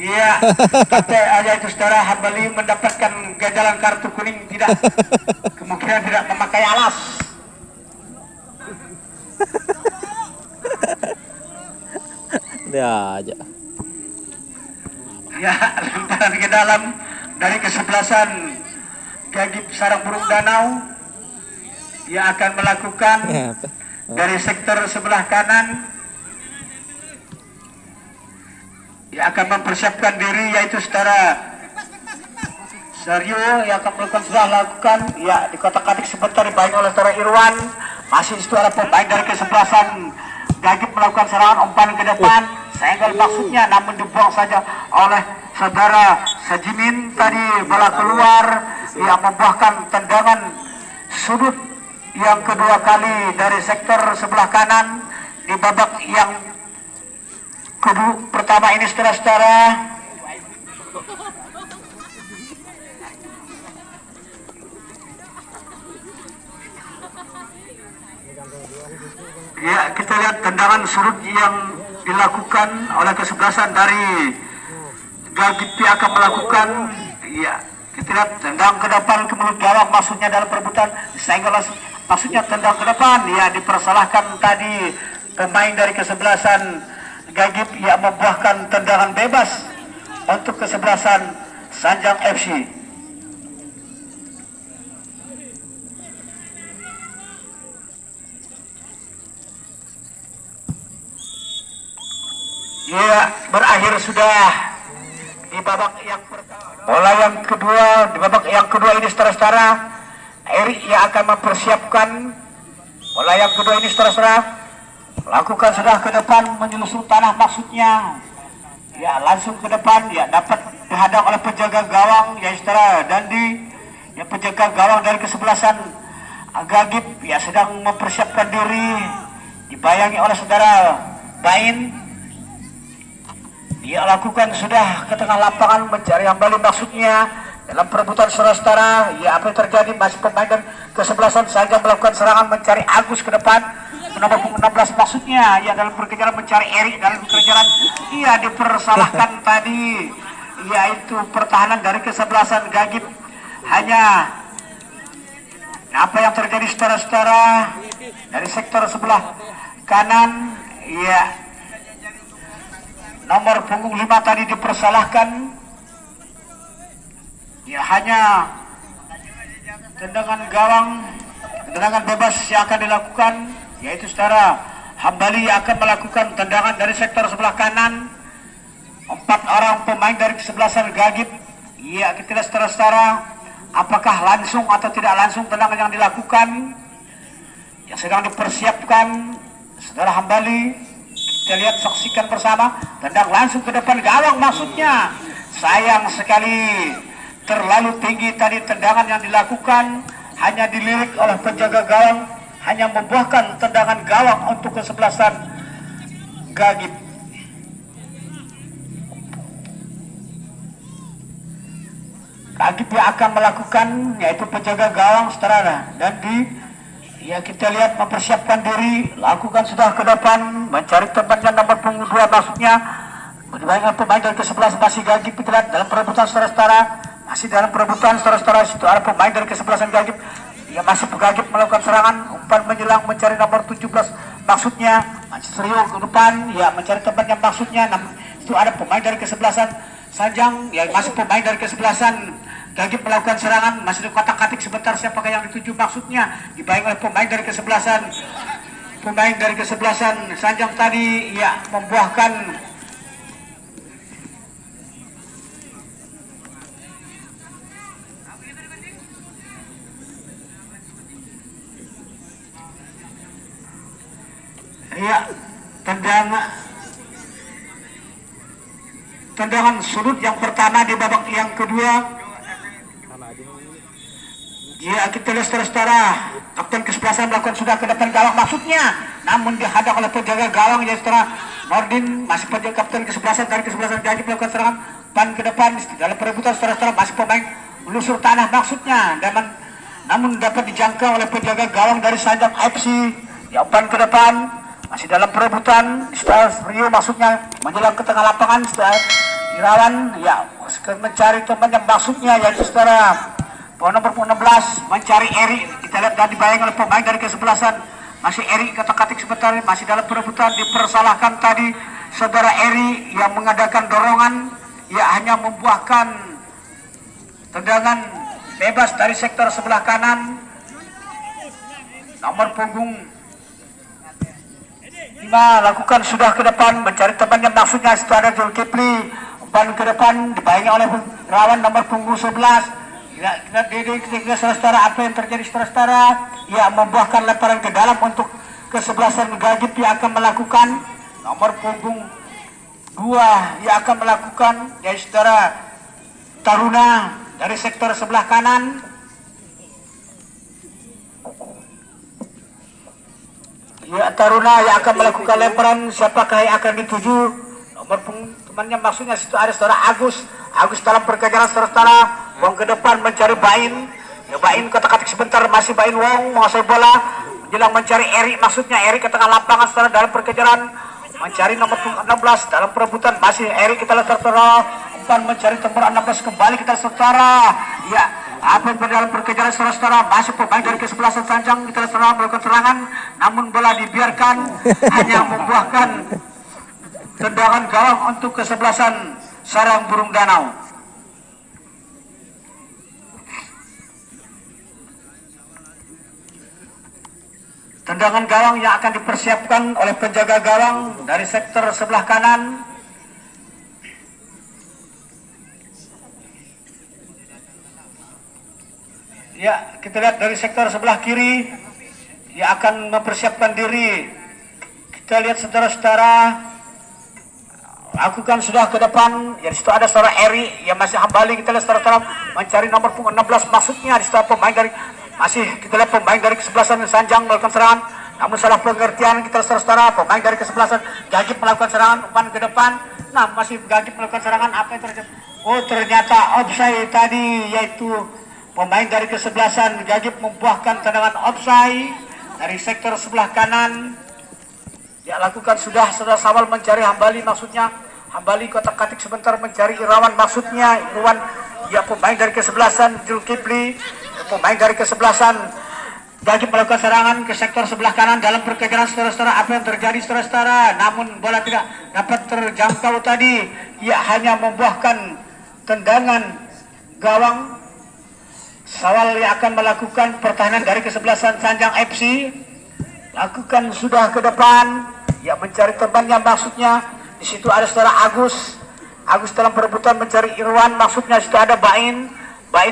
Iya, tapi aja itu saudara Hambali mendapatkan ganjalan kartu kuning, tidak kemungkinan tidak memakai alas. Dia aja. Ya, lemparan ke dalam dari kesebelasan Gagip Sarang Burung Danau. Ia akan melakukan dari sektor sebelah kanan. Ia akan mempersiapkan diri yaitu saudara Sergio yang akan melakukan sudah lakukan, ya di kotak-katik sebentar dibayangi oleh saudara Irwan, masih itu ada pemain dari kesebelasan Gagip melakukan serangan umpan ke depan, senggol maksudnya, namun dibuang saja oleh saudara Sejimin. Tadi bola keluar, yang membuahkan tendangan sudut yang kedua kali dari sektor sebelah kanan di babak yang kedua. Pertama ini saudara-saudara, ya kita lihat tendangan sudut yang dilakukan oleh kesebelasan dari Gagip akan melakukan, ya kita lihat tendang ke depan ke mulut gawang maksudnya dalam perebutan, senggol maksudnya tendang ke depan, ya dipersalahkan tadi pemain dari kesebelasan Gagip yang membuahkan tendangan bebas untuk kesebelasan Sanjang FC. Ya, berakhir sudah di babak yang pertama. Bola yang kedua, di babak yang kedua ini saudara-saudara, Eri yang akan mempersiapkan bola yang kedua ini saudara-saudara, lakukan sudah ke depan menyelusur tanah maksudnya, ya langsung ke depan, ya dapat dihadang oleh penjaga gawang ya saudara Dandi, ya penjaga gawang dari kesebelasan Gagip ya sedang mempersiapkan diri, dibayangi oleh saudara Bain. Dia lakukan sudah ke tengah lapangan mencari kembali maksudnya dalam perebutan saudara-saudara, ya apa yang terjadi, masih pemain dan kesebelasan saja melakukan serangan mencari Agus ke depan nomor 16 maksudnya, ya dalam perkejaran mencari Erik dalam perkejaran, ia dipersalahkan tadi yaitu pertahanan dari kesebelasan Gagip. Hanya apa yang terjadi saudara-saudara dari sektor sebelah kanan, ya nomor punggung 5 tadi dipersalahkan, ya hanya tendangan gawang, tendangan bebas yang akan dilakukan, yaitu saudara Hambali akan melakukan tendangan dari sektor sebelah kanan. 4 orang pemain dari kesebelasan Gagip, ya kita lihat saudara-saudara apakah langsung atau tidak langsung tendangan yang dilakukan yang sedang dipersiapkan saudara Hambali. Kita lihat, saksikan bersama, tendang langsung ke depan gawang maksudnya, sayang sekali terlalu tinggi tadi tendangan yang dilakukan, hanya dilirik oleh penjaga gawang, hanya membuahkan tendangan gawang untuk kesebelasan Gagip. Gagip yang akan melakukan yaitu penjaga gawang saudara, dan Ya kita lihat mempersiapkan diri, lakukan sudah ke depan, mencari temannya nomor punggung 2 maksudnya. Dibayangkan pemain dari ke-11 masih Gagip, kita lihat dalam perebutan saudara-saudara, masih dalam perebutan saudara-saudara, situ ada pemain dari ke-11 Gagip. Ya masih Gagip melakukan serangan, umpan menjelang mencari nomor 17 maksudnya, masih Rio ke depan, ya mencari temannya maksudnya. Itu ada pemain dari ke-11 Sanjang, ya masih pemain dari ke-11 Gagip melakukan serangan, masih di kotak-katik sebentar siapakah yang dituju maksudnya, dibayang oleh pemain dari ke-11 Sanjang tadi, ya membuahkan ya tendangan sudut yang pertama di babak yang kedua. Ya kita lihat saudara-saudara, kapten ke-11 melakukan sudah ke depan gawang maksudnya, namun dihadang oleh penjaga gawang ya saudara. Nordin masih penjaga kapten ke-11 dari ke-11 Gagip melakukan serangan pan ke depan dalam perebutan saudara-saudara, masih pemain melusur tanah maksudnya, namun dapat dijangkau oleh penjaga gawang dari Sanjang FC. Ya pan ke depan masih dalam perebutan, Rio maksudnya menjelang ke tengah lapangan, Irawan ya mencari temannya maksudnya yaitu saudara nomor 16 mencari Eri. Kita lihat dan dibayang oleh pemain dari ke-11 masih Eri ketak-katik sebentar, masih dalam perebutan, dipersalahkan tadi saudara Eri yang mengadakan dorongan, ya hanya membuahkan tendangan bebas dari sektor sebelah kanan nomor punggung 5 lakukan sudah ke depan mencari temannya maksudnya, itu ada Zulkifli umpan ke depan dibayangi oleh Rawan nomor punggung 11. Kita saudara apa yang terjadi saudara, ya membuahkan lemparan ke dalam untuk ke-11 Gagip yang akan melakukan nomor punggung 2 yang akan melakukan ya saudara Taruna dari sektor sebelah kanan. Ya Taruna yang akan melakukan lemparan, siapakah yang akan dituju nomor punggung temannya maksudnya situ ada saudara Agus dalam perkejaran saudara. Wong ke depan mencari Bain, ya Bain kotak-katik sebentar, masih Bain Wong menguasai bola, menjelang mencari Eri maksudnya, Eri ke tengah lapangan setelah dalam perkejaran, mencari nomor 16 dalam perebutan, masih Eri kita lihat saudara, umpan mencari nomor 16 kembali kita saudara, ya apa yang dalam perkejaran saudara, masih pemain dari ke-11 Sanjang kita lihat saudara melakukan serangan, namun bola dibiarkan hanya membuahkan tendangan gawang untuk ke-11 Sarang Burung Danau. Tendangan gawang yang akan dipersiapkan oleh penjaga gawang dari sektor sebelah kanan. Ya, kita lihat dari sektor sebelah kiri yang akan mempersiapkan diri. Kita lihat saudara-saudara, lakukan sudah ke depan. Ya di situ ada saudara Eri yang masih Hambali. Kita lihat saudara-saudara mencari nomor punggung 16 maksudnya di situ pemain dari masih kita lihat pemain dari ke-11 Sanjang melakukan serangan, namun salah pengertian kita saudara pemain dari ke-11 Gagip melakukan serangan umpan ke depan. Nah masih Gagip melakukan serangan, apa yang terjadi? Oh ternyata offside tadi, yaitu pemain dari ke-11 Gagip membuahkan tendangan offside dari sektor sebelah kanan. Ya lakukan sudah Sawal mencari Hambali maksudnya, Hambali kotak-katik sebentar mencari Irawan maksudnya, Irawan ya pemain dari ke-11 Zulkifli, pemain dari ke-11 Gagip melakukan serangan ke sektor sebelah kanan dalam perkejaran saudara-saudara, apa yang terjadi saudara-saudara, namun bola tidak dapat terjangkau tadi, ya hanya membuahkan tendangan gawang. Sawal yang akan melakukan pertahanan dari ke-11 Sanjang FC, lakukan sudah ke depan, ya mencari temannya maksudnya, di situ ada saudara Agus dalam perebutan mencari Irwan maksudnya, di situ ada Bain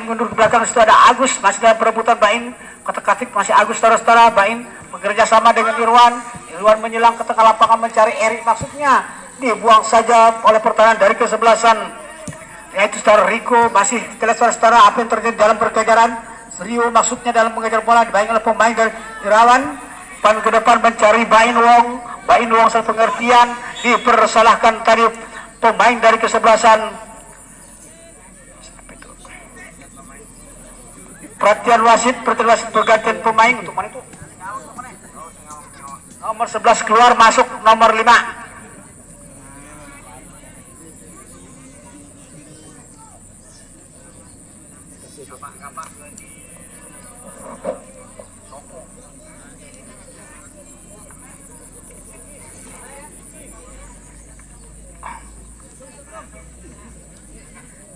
mundur ke belakang, di situ ada Agus masih dalam perebutan, Bain kotak-katik masih Agus saudara-saudara, Bain bekerja sama dengan Irwan menyelang ke tengah lapangan mencari Eri maksudnya, dibuang saja oleh pertahanan dari ke-11 yaitu saudara Riko. Masih kita lihat saudara-saudara apa yang terjadi dalam perkejaran, Rio maksudnya dalam mengejar bola, dibayang oleh pemain dari Irawan, pan ke depan mencari Bain Wong salah pengertian, dipersalahkan tadi pemain dari ke-11 perhatian wasit pergantian pemain untuk mana itu Nomor 11 keluar, masuk nomor 5.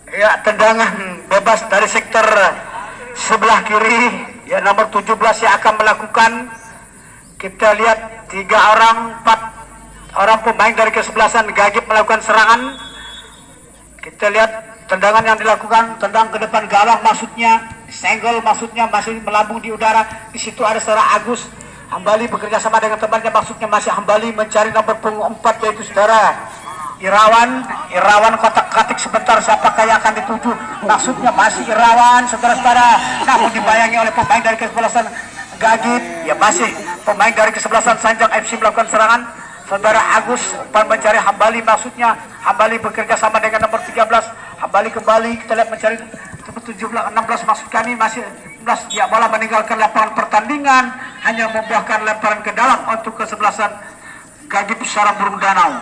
Ya, tendangan bebas dari sektor sebelah kiri, ya nomor 17 yang akan melakukan. Kita lihat 4 orang pemain dari kesebelasan Gagip melakukan serangan. Kita lihat tendangan yang dilakukan, tendang ke depan gawang maksudnya, senggol maksudnya, masih melambung di udara. Di situ ada saudara Agus Hambali bekerja sama dengan temannya, maksudnya masih Hambali mencari nomor punggung 4 yaitu saudara Irawan kotak-katik sebentar siapakah yang akan dituju, maksudnya masih Irawan saudara-saudara, namun dibayangi oleh pemain dari kesebelasan Gagip, ya masih pemain dari kesebelasan Sanjang FC melakukan serangan. Saudara Agus umpan mencari Hambali, maksudnya Hambali bekerja sama dengan nomor 13. Hambali kembali, kita lihat mencari 16, maksud kami masih 16. Ya, bola meninggalkan lapangan pertandingan, hanya membuahkan lemparan ke dalam untuk kesebelasan Gagip Sarang Burung Danau.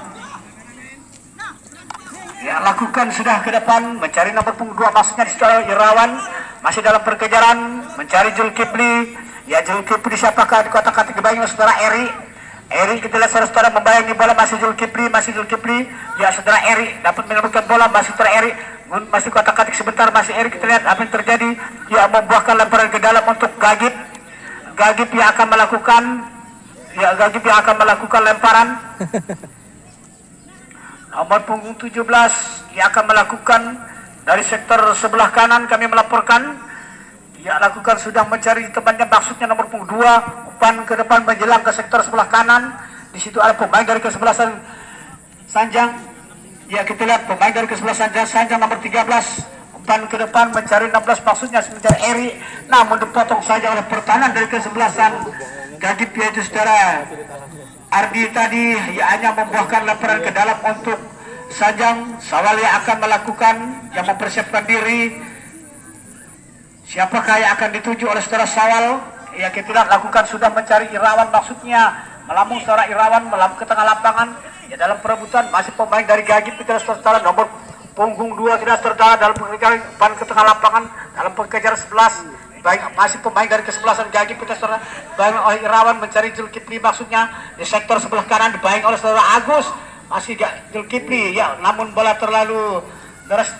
Ya, lakukan sudah ke depan mencari nomor punggung 2, maksudnya di saudara Irawan masih dalam perkejaran mencari Zulkifli. Ya, Zulkifli siapakah di kotak-katik dibayangi oleh saudara Eri kita lihat saudara membayangi bola, masih Zulkifli. Ya, saudara Eri dapat menyebutkan bola, masih saudara Eri masih kotak-katik sebentar, masih Eri. Kita lihat apa yang terjadi, ya membuahkan lemparan ke dalam untuk Gagip yang akan melakukan lemparan. Nomor punggung 17 yang akan melakukan dari sektor sebelah kanan, kami melaporkan ya lakukan sudah mencari temannya, maksudnya nomor punggung 2, umpan ke depan menjelang ke sektor sebelah kanan. Di situ ada pemain dari kesebelasan Sanjang. Ya, kita lihat pemain dari kesebelasan Sanjang nomor 13, umpan ke depan mencari 16, maksudnya mencari Eri, namun dipotong saja oleh pertahanan dari kesebelasan Gagip yaitu saudara Ardi tadi, ya hanya membuahkan lemparan ke dalam untuk Sanjang. Sawal yang akan melakukan, yang mempersiapkan diri. Siapakah yang akan dituju oleh saudara Sawal? Ya, kita lakukan sudah mencari Irawan, maksudnya melambung saudara Irawan melambung ke tengah lapangan. Ya, dalam perebutan masih pemain dari Gagip kita saudara nomor punggung 2 tidak saudara dalam pengejaran ke tengah lapangan dalam pengejaran 11. Baik, masih pemain dari kesebelasan Gagip kita saudara dibayang oleh Irawan mencari Zulkifli, maksudnya di sektor sebelah kanan dibayang oleh saudara Agus, masih Zulkifli. Ya, namun bola terlalu deras.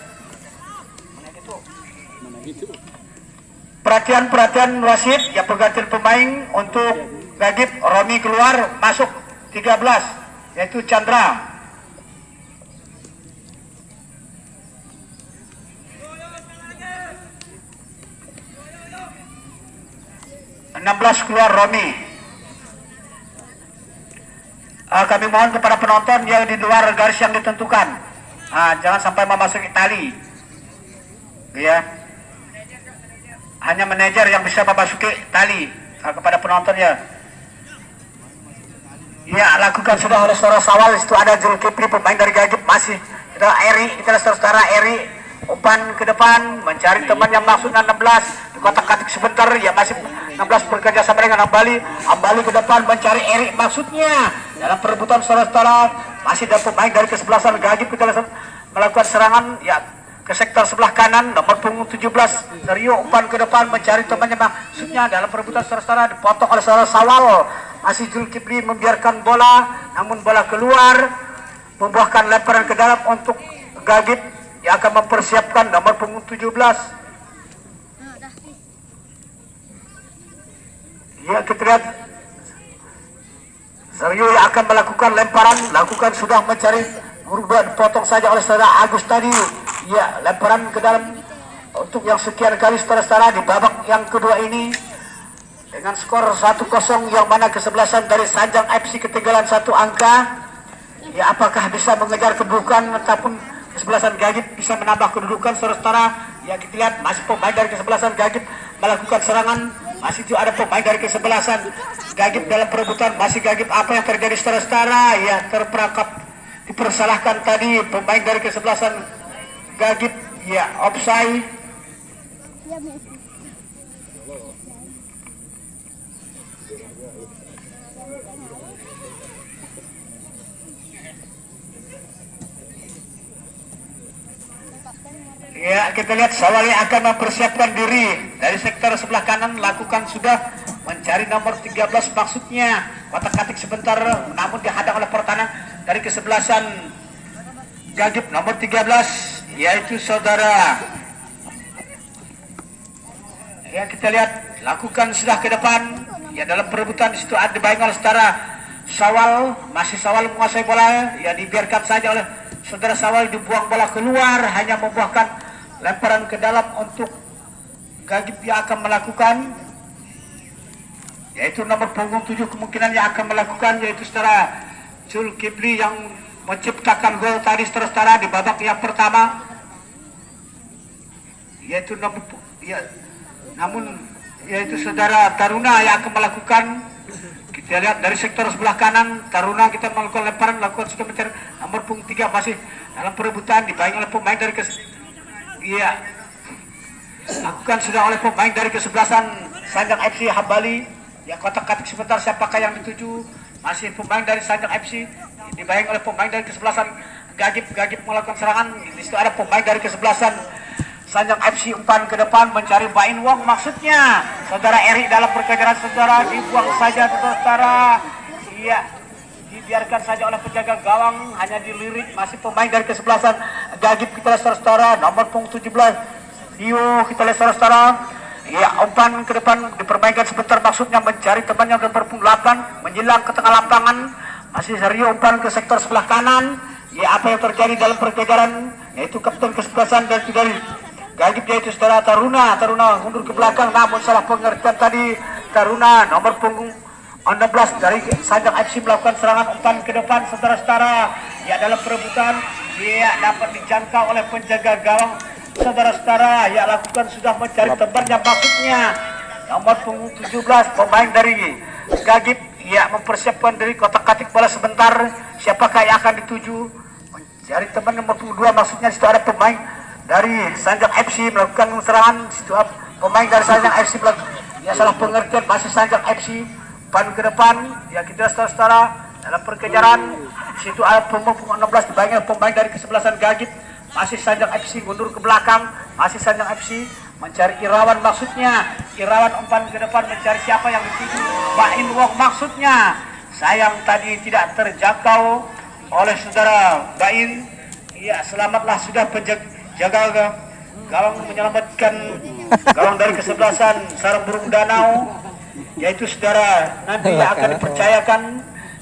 Perhatian wasit, ya pergantian pemain untuk Gagip. Romi keluar, masuk 13 yaitu Chandra. 16 keluar Romi. Kami mohon kepada penonton yang di luar garis yang ditentukan, jangan sampai memasuki tali. Ya, hanya manajer yang bisa memasuki tali. Kepada penonton ya. Ya, lakukan sudah oleh saudara Sawal. Itu ada Zulkifli pemain dari Gagip, masih kita Eri, kita saudara Eri. Umpan ke depan mencari teman yang maksudnya 16 di kotak-katik sebentar, ya masih 16 bekerja sama dengan Hambali ke depan mencari Eri, maksudnya dalam perebutan saudara-saudara masih ada pemain dari kesebelasan Gagip kita melakukan serangan ya ke sektor sebelah kanan nomor punggung 17 Rio. Umpan ke depan mencari temannya, maksudnya dalam perebutan saudara-saudara dipotong oleh saudara Sawal. Masih Zulkifli membiarkan bola, namun bola keluar membuahkan lemparan ke dalam untuk Gagip yang akan mempersiapkan nomor punggung 17. Ya, kita lihat Sergio yang akan melakukan lemparan, lakukan sudah mencari, berubah dipotong saja oleh saudara Agus tadi. Ya, lemparan ke dalam untuk yang sekian kali saudara-saudara di babak yang kedua ini dengan skor 1-0, yang mana kesebelasan dari Sanjang FC ketinggalan 1 angka. Ya, apakah bisa mengejar kedudukan ataupun kesebelasan Gagip bisa menambah kedudukan saudara-saudara? Ya, kita lihat masih pemain dari kesebelasan Gagip melakukan serangan, masih juga ada pemain dari kesebelasan Gagip dalam perebutan. Masih Gagip, apa yang terjadi saudara-saudara? Ya, terperangkap, dipersalahkan tadi pemain dari kesebelasan Gagip, ya offside. Ya, kita lihat Sawali akan mempersiapkan diri dari sektor sebelah kanan, lakukan sudah mencari nomor 13 maksudnya kotak-katik sebentar, namun dihadang oleh pertahanan dari kesebelasan Gagip nomor 13 yaitu saudara. Ya, kita lihat lakukan sudah ke depan ya, dalam perebutan di situ ada dibayang oleh saudara Sawal, masih Sawal menguasai bola ya, dibiarkan saja oleh saudara Sawal, dibuang bola keluar, hanya membuahkan lemparan ke dalam untuk Gagip yang akan melakukan, yaitu nomor punggung 7 kemungkinan yang akan melakukan, yaitu saudara Zulkifli yang menciptakan gol tadi saudara di babak yang pertama, yaitu nomor ya, namun yaitu saudara Taruna yang akan melakukan. Kita lihat dari sektor sebelah kanan Taruna, kita melakukan lemparan, lakukan sudah mencari nomor punggung 3 masih dalam perebutan, dibayang oleh pemain dari lakukan sudah oleh pemain dari kesebelasan Sanjang FC Hambali ya, kotak-katik sebentar siapakah yang dituju, masih pemain dari Sanjang FC, dibayang oleh pemain dari kesebelasan Gagip melakukan serangan, di situ ada pemain dari kesebelasan Sanjang FC, umpan ke depan mencari Bain Wong maksudnya saudara Eri dalam perkejaran saudara, dibuang saja saudara, iya dibiarkan saja oleh penjaga gawang, hanya dilirik, masih pemain dari kesebelasan Gagip, kita lihat saudara nomor punggung 17 Rio, kita lihat saudara ya, umpan ke depan dipermainkan sebentar maksudnya mencari temannya nomor punggung 8 menjelang ke tengah lapangan, masih Rio umpan ke sektor sebelah kanan ya, apa yang terjadi dalam perkejaran yaitu kapten kesebelasan dari Gagip yaitu saudara Taruna mundur ke belakang, namun salah pengertian tadi Taruna nomor punggung 16 dari Sanjang FC melakukan serangan umpan ke depan saudara-saudara ya, dalam perebutan dia dapat dijangkau oleh penjaga gawang saudara-saudara ya, lakukan sudah mencari temannya maksudnya nomor punggung 17 pemain dari Gagip ya, mempersiapkan diri kotak-katik bola sebentar, siapakah yang akan dituju, mencari teman nomor punggung 2 maksudnya situ ada pemain dari Sanjang FC melakukan serangan, situ pemain dari Sanjang FC ya, salah pengertian masih Sanjang FC pan ke depan ya, kita saudara dalam perkejaran situ ada punggung 16 dibayang pemain dari kesebelasan Gagip, masih Sanjang FC mundur ke belakang, masih Sanjang FC mencari Irawan maksudnya, Irawan umpan ke depan mencari siapa yang dituju, Bain Wong maksudnya, sayang tadi tidak terjangkau oleh saudara Bain ya, selamatlah sudah penjaga gawang menyelamatkan gawang dari kesebelasan sarang burung danau, yaitu saudara nanti akan dipercayakan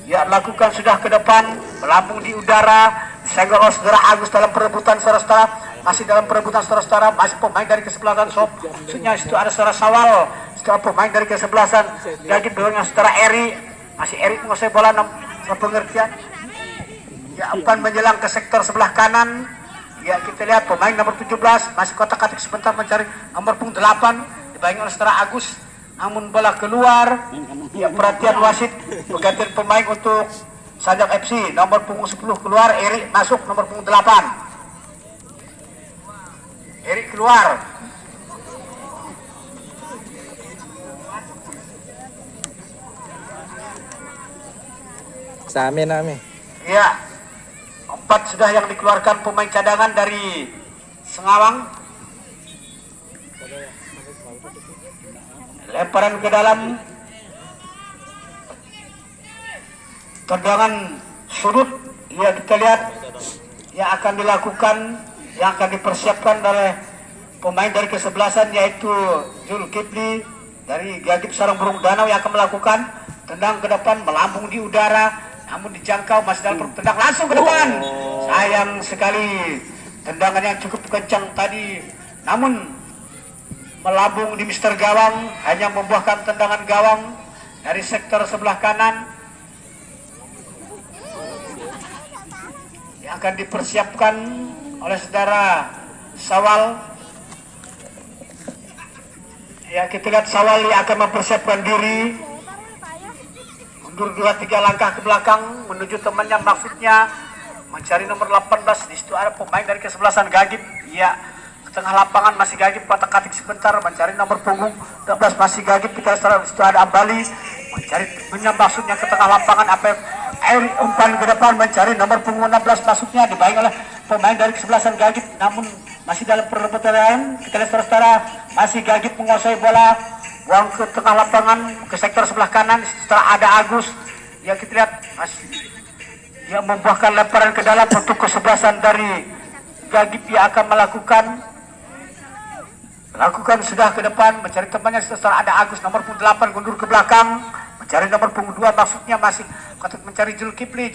ya, lakukan sudah ke depan melambung di udara, disenggol oleh saudara Agus dalam perebutan saudara-saudara, masih dalam perebutan saudara-saudara, masih pemain dari kesebelasan maksudnya situ ada saudara Sawal, setelah pemain dari kesebelasan Gagip dengan saudara Eri, masih Eri menguasai bola pengertian ya, umpan menjelang ke sektor sebelah kanan ya, kita lihat pemain nomor 17 masih kotak-katik sebentar mencari nomor punggung 8 dibayang oleh saudara Agus, namun bola keluar ya, perhatian wasit pergantian pemain untuk Sanjang FC nomor punggung 10 keluar, Eri masuk nomor punggung 8, Eri keluar. Amin. Ya, 4 sudah yang dikeluarkan pemain cadangan dari Sengawang. Lemparan ke dalam, tendangan sudut ya, kita lihat yang akan dilakukan, yang akan dipersiapkan oleh pemain dari kesebelasan yaitu Zulkifli dari Gagip sarang burung danau yang akan melakukan tendang ke depan melambung di udara, namun dijangkau masih dalam tendang langsung ke depan. Sayang sekali tendangan yang cukup kencang tadi, namun melambung di Mister Gawang, hanya membuahkan tendangan gawang dari sektor sebelah kanan yang akan dipersiapkan oleh saudara Sawal. Ya, kita lihat Sawal yang akan mempersiapkan diri, mundur 2-3 langkah ke belakang menuju temannya, maksudnya mencari nomor 18. Di situ ada pemain dari kesebelasan Gagip ya, tengah lapangan masih Gagip kotak-katik sebentar mencari nomor punggung 13 masih Gagip, kita lihat di situ ada Ambali mencari temannya, maksudnya ke tengah lapangan, Eri umpan ke depan mencari nomor punggung 16 maksudnya dibayang oleh pemain dari kesebelasan Gagip, namun masih dalam perebutan. Kita lihat saudara-saudara, masih Gagip menguasai bola, buang ke tengah lapangan ke sektor sebelah kanan. Setelah ada Agus, ya kita lihat masih dia membuahkan lemparan ke dalam untuk kesebelasan dari Gagip. Yang akan melakukan sudah ke depan mencari temannya. Setelah ada Agus nomor 8 mundur ke belakang mencari nomor 2, maksudnya masih mencari Zulkifli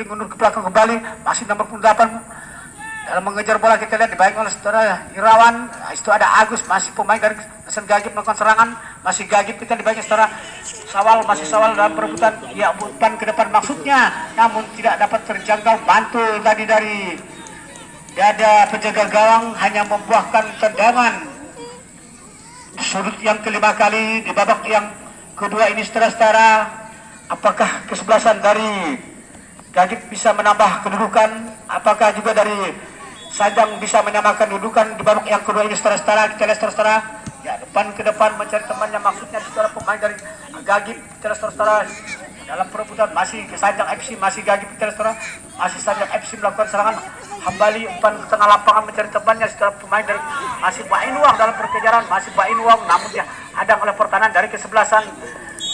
mundur ke belakang kembali, masih nomor 8 dalam mengejar bola. Kita lihat dibaik oleh saudara Irawan. Itu ada Agus, masih pemain dari Hasan Gagip melakukan serangan, masih Gagip. Kita dibaiknya saudara Sawal, masih Sawal dalam perebutan, ya umpan ke depan maksudnya, namun tidak dapat terjangkau. Bantul tadi dari dada penjaga gawang, hanya membuahkan tendangan sudut yang kelima kali di babak yang kedua ini. Saudara-saudara, apakah kesebelasan dari Gagip bisa menambah kedudukan? Apakah juga dari Sanjang bisa menyamakan kedudukan di babak yang kedua ini? Saudara-saudara, kita lihat saudara-saudara, ya depan ke depan mencari temannya, maksudnya saudara pemain dari Gagip. Kita lihat saudara-saudara, dalam perebutan masih ke Sanjang FC, masih Gagip. Kita lihat saudara, masih Sanjang FC melakukan serangan. Hambali umpan ke tengah lapangan mencari temannya, setelah pemain dari masih Bainuang dalam perkejaran, masih Bainuang, namun dia hadang oleh pertahanan dari kesebelasan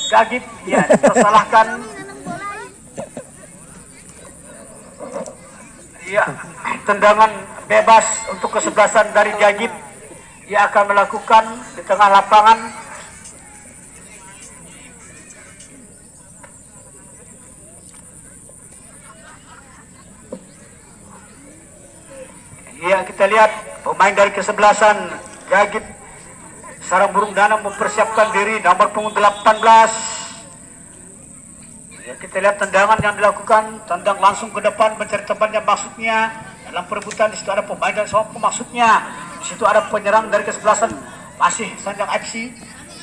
Gagip. Ya tersalahkan. Ya tendangan bebas untuk kesebelasan dari Gagip. Ia akan melakukan di tengah lapangan. Ya kita lihat pemain dari kesebelasan Gagip Sarang Burung Danau mempersiapkan diri, nomor punggung 18. Ya, kita lihat tendangan yang dilakukan, tendang langsung ke depan mencari temannya, maksudnya dalam perebutan. Di situ ada pemain dan sopo, maksudnya di situ ada penyerang dari kesebelasan masih Sanjang FC.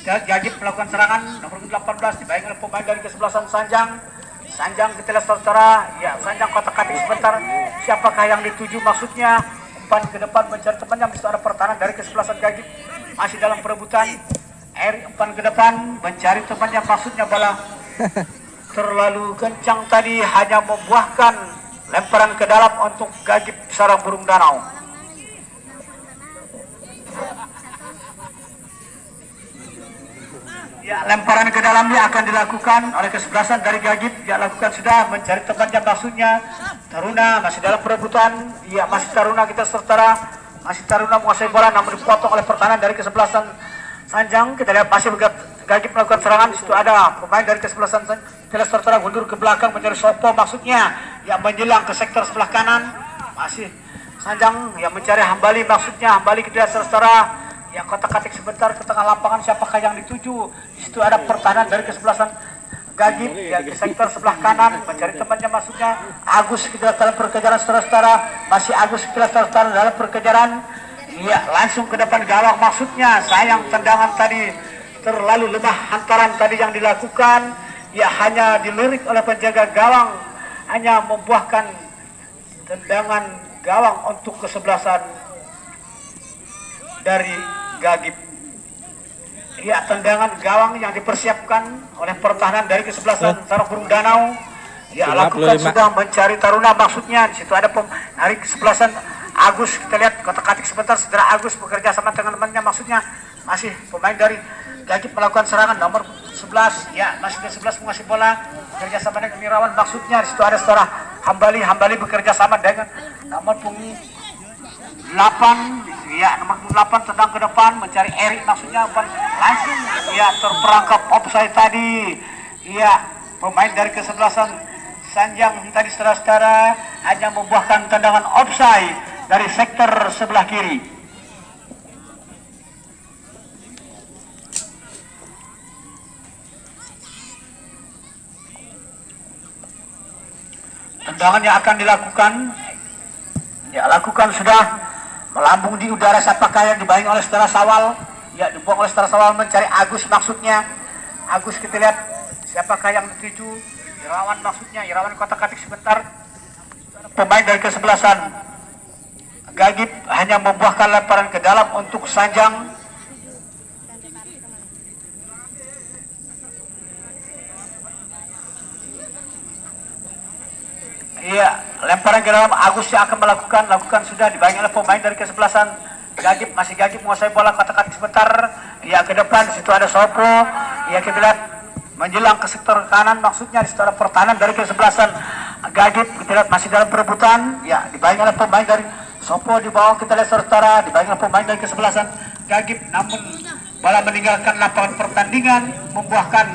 Gagip melakukan serangan, nomor 18 dibayang oleh pemain dari kesebelasan Sanjang. Kita lihat saudara, ya Sanjang kotak-katik sebentar, siapakah yang dituju, maksudnya umpan ke depan mencari temannya. Di situ ada pertahanan dari kesebelasan Gagip masih dalam perebutan. Umpan ke depan mencari temannya, maksudnya bola terlalu kencang tadi, hanya membuahkan lemparan ke dalam untuk Gagip Sarang Burung Danau. Ya, lemparan ke dalamnya akan dilakukan oleh kesebelasan dari Gagip. Dia lakukan sudah mencari temannya, maksudnya Taruna masih dalam perebutan. Ya, masih Taruna, kita saudara, masih Taruna menguasai bola, namun dipotong oleh pertahanan dari kesebelasan Sanjang. Kita lihat masih Gagip melakukan serangan. Di situ ada pemain dari kesebelasan Sanjang. Kita saudara mundur ke belakang mencari Sopo, maksudnya yang menjelang ke sektor sebelah kanan. Masih Sanjang yang mencari Hambali, maksudnya Hambali. Kita lihat saudara, yang kotak-katik sebentar ke tengah lapangan, siapakah yang dituju. Di situ ada pertahanan dari kesebelasan Gagip yang di sektor sebelah kanan mencari temannya, maksudnya Agus. Kita dalam perkejaran saudara-saudara, masih Agus. Kita saudara dalam perkejaran, ya langsung ke depan gawang, maksudnya sayang tendangan tadi terlalu lemah, hantaran tadi yang dilakukan, ya hanya dilirik oleh penjaga gawang, hanya membuahkan tendangan gawang untuk kesebelasan dari Gagip. Ya, tendangan gawang yang dipersiapkan oleh pertahanan dari kesebelasan Sarang Burung Danau. Ya, lakukan sudah mencari Taruna, maksudnya di situ ada dari kesebelasan Agus. Kita lihat kotak-katik sebentar, saudara Agus bekerja sama dengan temannya, maksudnya masih pemain dari Gagip melakukan serangan, nomor 11. Ya, masih ke 11 menguasai bola, bekerja sama dengan Irawan, maksudnya di situ ada saudara Hambali bekerja sama dengan nomor punggung 8. Ya, nomor 8 tendang ke depan mencari Erik, maksudnya langsung ya terperangkap offside tadi. Ya, pemain dari kesebelasan Sanjang tadi saudara-saudara hanya membuahkan tendangan offside dari sektor sebelah kiri. Tendangan yang akan dilakukan, ya lakukan sudah melambung di udara, siapakah yang dibayang oleh saudara Sawal. Ya, dibuang oleh saudara Sawal mencari Agus, maksudnya Agus. Kita lihat siapakah yang dituju, Irawan, maksudnya Irawan kotak-katik sebentar. Pemain dari kesebelasan Gagip hanya membuahkan lemparan ke dalam untuk Sanjang. Iya, lemparan ke dalam Agus yang akan lakukan sudah dibayang oleh pemain dari kesebelasan Gagip, masih Gagip menguasai bola, kotak-katik sebentar. Ya, ke depan situ ada Sopo. Ya, kita lihat menjelang ke sektor kanan, maksudnya di situ ada pertahanan dari kesebelasan Gagip. Kita lihat masih dalam perebutan. Ya, dibayang oleh pemain dari Sopo di bawah, kita lihat saudara, dibayang oleh pemain dari kesebelasan Gagip, namun bola meninggalkan lapangan pertandingan, membuahkan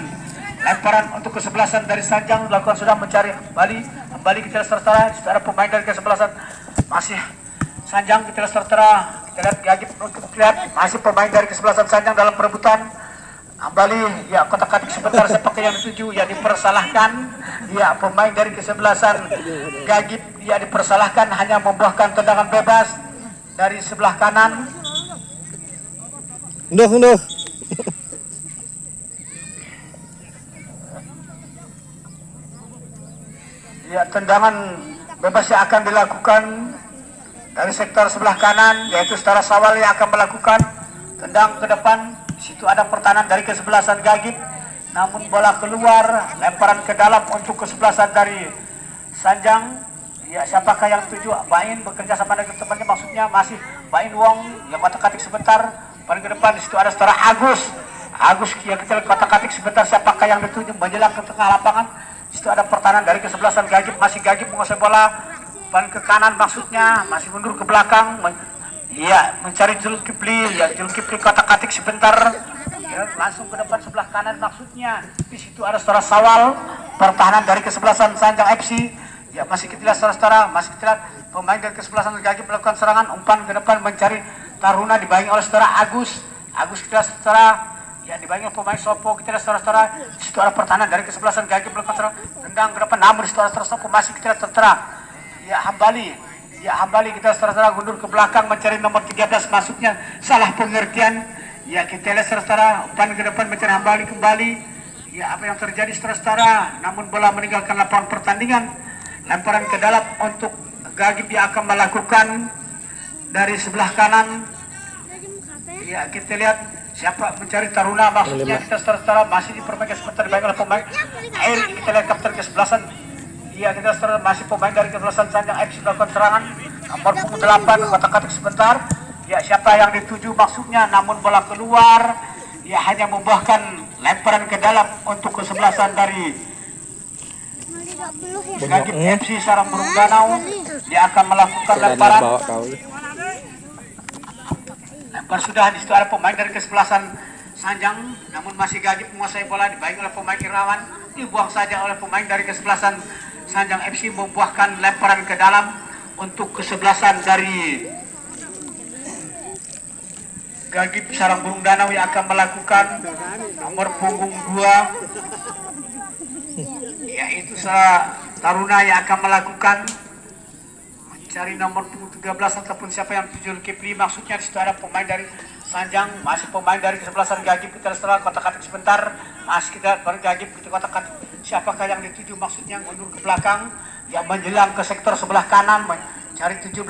lemparan untuk kesebelasan dari Sanjang. Lakukan sudah mencari kembali kita lihat saudara, di situ ada pemain dari kesebelasan masih Sanjang. Kita lihat saudara, kita lihat Gagip untuk lihat masih pemain dari kesebelasan Sanjang dalam perebutan. Kembali ya, kotak-katik sebentar sepak yang dituju ya dipersalahkan. Ya, pemain dari kesebelasan Gagip ya dipersalahkan, hanya membuahkan tendangan bebas dari sebelah kanan. Nduh. Ya, tendangan bebas yang akan dilakukan dari sektor sebelah kanan, yaitu Setara Sawal yang akan melakukan tendang ke depan. Situ ada pertahanan dari kesebelasan Gagip, namun bola keluar, lemparan ke dalam untuk kesebelasan dari Sanjang. Ya, siapakah yang tuju? Bain bekerja sama dengan temannya, maksudnya masih Bain Wong yang kotak-katik sebentar. Paling ke depan di situ ada Setara Agus yang kecil, kotak-katik sebentar. Siapakah yang dituju? Menjelang ke tengah lapangan. Di situ ada pertahanan dari kesebelasan Gagip, masih Gagip menguasai bola. Paling ke kanan maksudnya, masih mundur ke belakang. Iya, mencari Zulkifli. Ya, Zulkifli kotak-katik sebentar. Ya, langsung ke depan sebelah kanan maksudnya. Di situ ada Setara Sawal, pertahanan dari kesebelasan Sanjang FC. Ya, masih kita lihat saudara, masih kita lihat pemain dari kesebelasan Gagip melakukan serangan, umpan ke depan mencari Taruna, dibayang oleh Setara Agus kita lihat saudara, ya dibayang oleh pemain Sopo. Kita lihat saudara, di situ ada pertahanan dari kesebelasan Gagip melakukan serangan, tendang ke depan, namun di situ ada Sopo, masih kita lihat saudara. Ya, Hambali kita saudara mundur ke belakang mencari nomor 13, masuknya salah pengertian. Ya, kita lihat saudara, umpan ke depan mencari Hambali kembali. Ya, apa yang terjadi saudara, namun bola meninggalkan lapangan pertandingan. Lemparan ke dalam untuk Gagip yang akan melakukan dari sebelah kanan. Ya, kita lihat siapa mencari Taruna, maksudnya kita saudara masih dipermainkan sebentar dibayang oleh pemain Air. Kita lihat kapten kesebelasan. Iya, kita saudara masih pemain dari kesebelasan Sanjang FC melakukan serangan, nomor 8 kotak-katik sebentar. Ya, siapa yang dituju maksudnya, namun bola keluar. Ya, hanya membuahkan lemparan ke dalam untuk kesebelasan dari Gagip FC Sarang Burung Danau. Dia akan melakukan lemparan. Lempar sudah, di situ ada pemain dari kesebelasan Sanjang, namun masih Gagip menguasai bola, dibayang oleh pemain Irawan, dibuang saja oleh pemain dari kesebelasan Sanjang FC, membuahkan lemparan ke dalam untuk kesebelasan dari Gagip Sarang Burung Danau yang akan melakukan nomor punggung 2, yaitu Taruna yang akan melakukan mencari nomor punggung 13 ataupun siapa yang tujuh Kipli, maksudnya di situ ada pemain dari Sanjang, masih pemain dari kesebelasan Gagip. Kita setelah kotak-katik sebentar, masih kita baru Gagip kita kotak-katik siapakah yang dituju, maksudnya mundur ke belakang, yang menjelang ke sektor sebelah kanan mencari 17,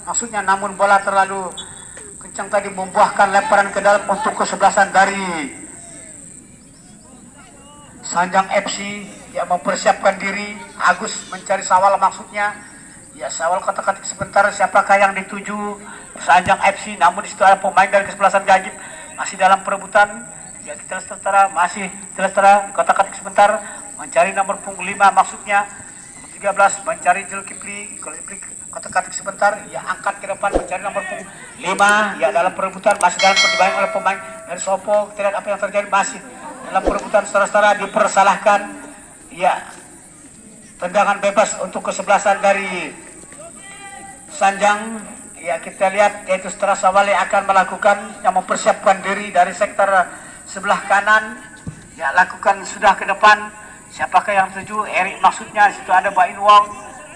maksudnya, namun bola terlalu kencang tadi, membuahkan lemparan ke dalam untuk kesebelasan dari Sanjang FC yang mempersiapkan diri. Agus mencari Sawal, maksudnya ya Sawal kotak-katik sebentar, siapakah yang dituju Sanjang FC, namun di situ ada pemain dari kesebelasan Gagip masih dalam perebutan. Ya, kita setara masih setara kotak-katik sebentar mencari nomor punggung 5, maksudnya nomor 13 mencari Zulkifli kotak-katik sebentar, ya angkat ke depan mencari nomor punggung 5. Ya, dalam perebutan masih dalam perdibayang oleh pemain dari Sopo. Kita lihat apa yang terjadi, masih dalam perebutan saudara-saudara, dipersalahkan. Ya, tendangan bebas untuk kesebelasan dari Sanjang. Ya, kita lihat yaitu Setara Sawal yang akan melakukan, yang mempersiapkan diri dari sektor sebelah kanan. Ya, lakukan sudah ke depan. Siapakah yang tuju? Erik, maksudnya situ ada Bain Wong.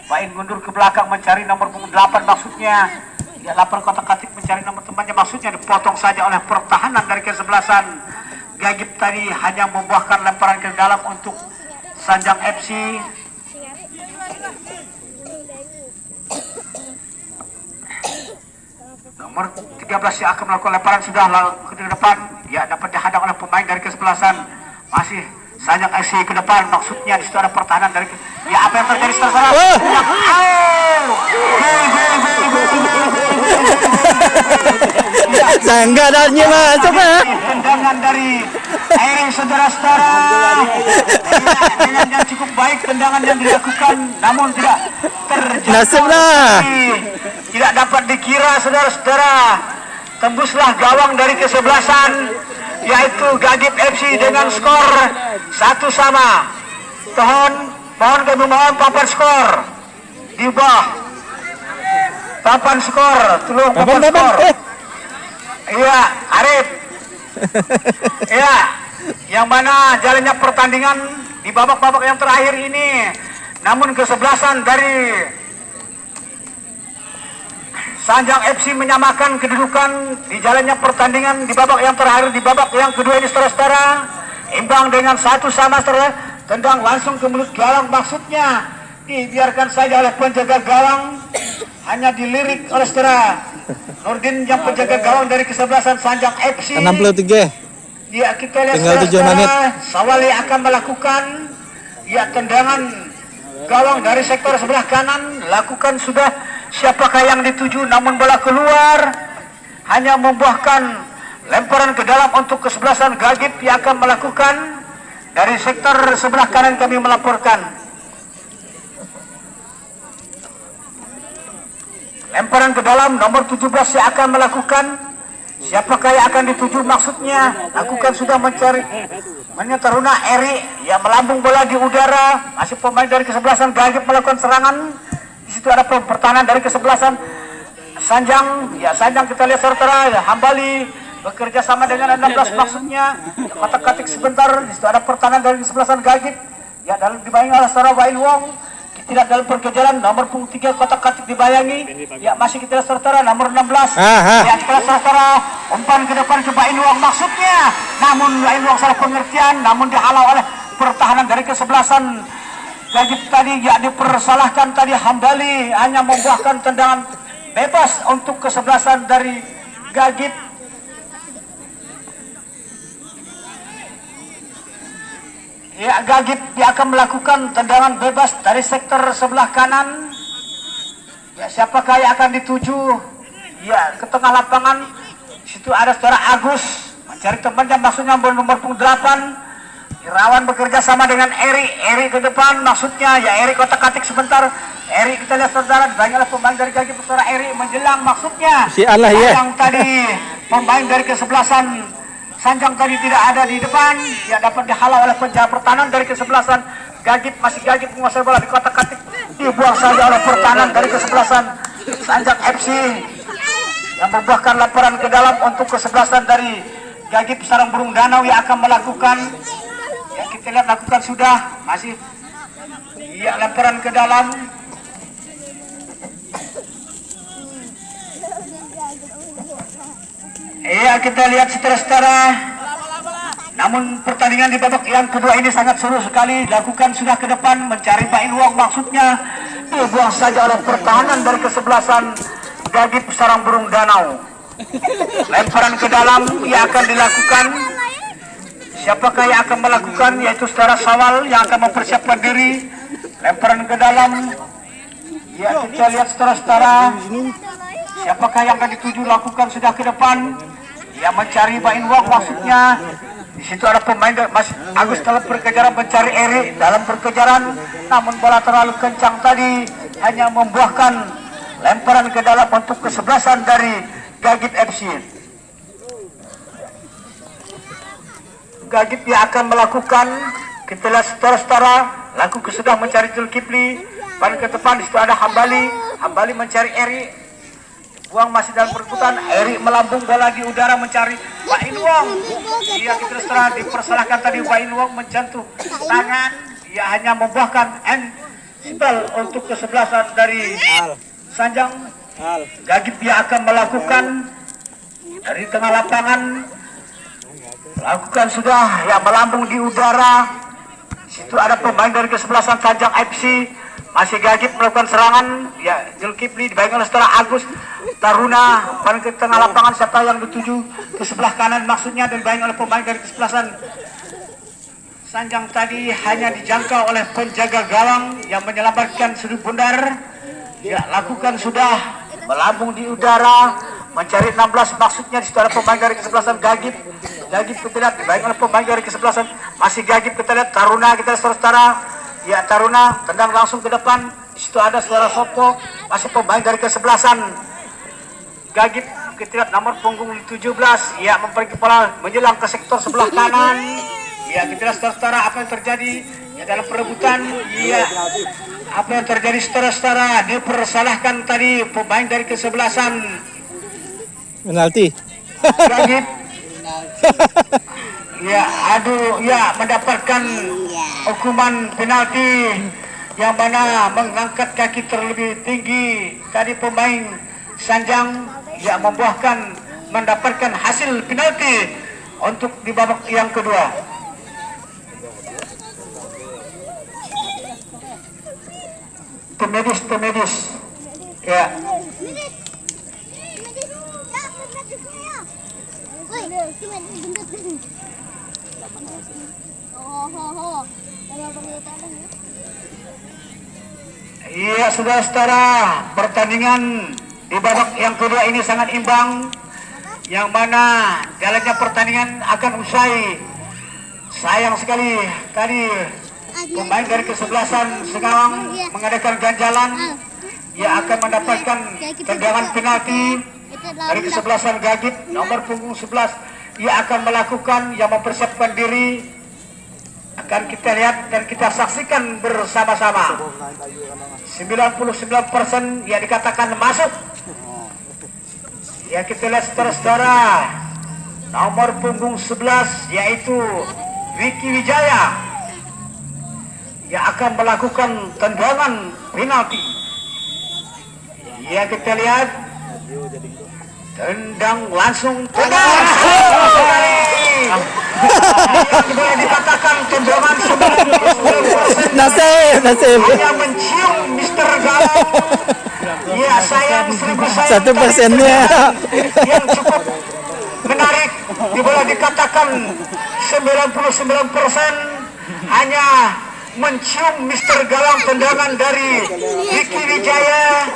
Bain mundur ke belakang mencari nomor punggung 8, maksudnya ya 8 kotak-katik mencari nomor temannya, maksudnya dipotong saja oleh pertahanan dari kesebelasan Gagip tadi, hanya membuahkan lemparan ke dalam untuk Sanjang FC. Nomor 13 yang akan melakukan lemparan sudah ke depan, ya dapat dihadang oleh pemain dari kesebelasan masih Sanjang FC ke depan, maksudnya di situ ada pertahanan dari ya Ya apa yang terjadi saudara? Saya enggak ada masuk ya. Tendangan dari Eri saudara-saudara. Dengan yang cukup baik tendangan yang dilakukan, namun tidak terjadi. Nasib lah. Tidak dapat dikira saudara-saudara. Tembuslah gawang dari kesebelasan, yaitu Gagip FC dengan skor 1-1. Mohon kami mohon papan skor di bawah. Papan skor, tolong papan skor. Iya, Arif. Iya, yang mana jalannya pertandingan di babak-babak yang terakhir ini. Namun kesebelasan dari Sanjang FC menyamakan kedudukan di jalannya pertandingan di babak yang terakhir, di babak yang kedua ini saudara-saudara. Imbang dengan 1-1 saudara. Tendang langsung ke mulut gawang, maksudnya dibiarkan saja oleh penjaga gawang, hanya dilirik oleh saudara Nurdin yang penjaga gawang dari kesebelasan Sanjang FC. 63. Ya, kita lihat Tinggal 7 menit. Sawali akan melakukan ya tendangan gawang dari sektor sebelah kanan, lakukan sudah. Siapakah yang dituju, namun bola keluar, hanya membuahkan lemparan ke dalam untuk kesebelasan Gagip yang akan melakukan. Dari sektor sebelah kanan kami melaporkan lemparan ke dalam, nomor 17 yang akan melakukan. Siapakah yang akan dituju, maksudnya lakukan sudah mencari Taruna Eri yang melambung bola di udara. Masih pemain dari kesebelasan Gagip melakukan serangan. Di situ ada pertahanan dari kesebelasan Sanjang. Ya, Sanjang kita lihat saudara, ya, Hambali bekerja sama dengan 16 maksudnya. Kotak-katik sebentar. Di situ ada pertahanan dari kesebelasan Gagip. Ya, dalam dibayangi oleh saudara Wain Wong. Tidak dalam perkejaran, nomor punggung 3 kotak-katik dibayangi. Ya, masih kita lihat saudara nomor 16. Ya, kita lihat saudara umpan ke depan ke Wain Wong maksudnya. Namun Wain Wong salah pengertian, namun dihalau oleh pertahanan dari kesebelasan Gagip tadi. Ya, dipersalahkan tadi Hambali, hanya membuahkan tendangan bebas untuk kesebelasan dari Gagip. Ya, Gagip dia akan melakukan tendangan bebas dari sektor sebelah kanan. Ya, siapakah yang akan dituju? Ya, ke tengah lapangan. Situ ada saudara Agus mencari temannya, maksudnya nomor 8. Irawan bekerja sama dengan Eri ke depan, maksudnya ya Eri kotak-katik sebentar. Eri kita lihat saudara, banyak pemain dari Gagip saudara Eri menjelang, maksudnya si Allah ya. Yang tadi pemain dari kesebelasan Sanjang tadi tidak ada di depan, ya dapat dihalau oleh penjaga pertahanan dari kesebelasan Gagip. Masih Gagip menguasai bola di kotak-katik, dibuang saja oleh pertahanan dari kesebelasan Sanjang FC yang membuahkan laporan ke dalam untuk kesebelasan dari Gagip Sarang Burung Danau yang akan melakukan. Ya, kita lihat lakukan sudah, masih ya laporan ke dalam. Iya, kita lihat saudara-saudara. Namun pertandingan di babak yang kedua ini sangat seru sekali. Lakukan sudah ke depan mencari Bain Wong, maksudnya dibuang saja oleh pertahanan dari kesebelasan Gagip Sarang Burung Danau. Lemparan ke dalam yang akan dilakukan. Siapakah yang akan melakukan, yaitu saudara Sawal yang akan mempersiapkan diri. Lemparan ke dalam. Ya, kita lihat saudara-saudara. Siapakah yang akan dituju, lakukan sudah ke depan. Ya, mencari Bain Wong maksudnya. Di situ ada pemain Mas Agus dalam perkejaran mencari Eri dalam perkejaran. Namun bola terlalu kencang tadi, hanya membuahkan lemparan ke dalam untuk kesebelasan dari Gagip FC. Gagip yang akan melakukan, kita lihat saudara-saudara, laku sudah mencari Zulkifli. Pada ke depan, di situ ada Hambali mencari Eri. Buang masih dalam perebutan, Eri melambung bola di udara mencari Wain Wong. Ia kita setelah dipersalahkan tadi, Wain Wong menjentuh tangan. Ia hanya membuahkan spell untuk kesebelasan dari Sanjang. Gagip dia akan melakukan dari tengah lapangan. Lakukan sudah, ya melambung di udara. Situ ada pemain dari kesebelasan Sanjang FC. Masih Gagip melakukan serangan. Ya, Zulkifli dibayangkan oleh saudara Agus Taruna. Pada ke tengah lapangan, siapa yang dituju ke sebelah kanan maksudnya, dan dibayangkan oleh pemain dari kesebelasan Sanjang tadi hanya dijangkau oleh penjaga gawang yang menyelamatkan Sri Bundar. Ya, lakukan sudah melambung di udara mencari 16, maksudnya di saudara pemain dari kesebelasan Gagip kita lihat baik oleh pemain dari kesebelasan masih Gagip kita lihat Taruna kita saudara. Ya, Taruna tendang langsung ke depan, di situ ada saudara Sopo masih pemain dari kesebelasan Gagip kita lihat nomor punggung 17 ya mempergi kepala menjelang ke sektor sebelah kanan. Ya, kita lihat saudara apa yang terjadi ya dalam perebutan. Ya, apa yang terjadi saudara-saudara, dipersalahkan tadi pemain dari kesebelasan Penalti. Gagip. Ya, aduh, ya mendapatkan hukuman penalti yang mana mengangkat kaki terlebih tinggi. Tadi pemain Sanjang ya membuahkan mendapatkan hasil penalti untuk di babak yang kedua. Tim medis ya. Iya, saudara-saudara, pertandingan di babak yang kedua ini sangat imbang, yang mana jalannya pertandingan akan usai. Sayang sekali tadi pemain dari kesebelasan Segawang mengadakan ganjalan, ia akan mendapatkan tendangan penalti dari kesebelasan Gagip nomor punggung 11. Ia akan melakukan yang mempersiapkan diri. Akan kita lihat dan kita saksikan bersama-sama. 99% ya dikatakan masuk. Ya, kita lihat saudara-saudara, nomor punggung 11 yaitu Wiki Wijaya yang akan melakukan tendangan penalti. Ya, kita lihat tendang langsung tendang. Boleh dikatakan tendangan 99% nasib hanya mencium Mr. Galang. Ya, sayang 1000 1%-nya yang cukup menarik. Boleh dikatakan 99% hanya mencium Mr. Galang tendangan dari Wiki Wijaya.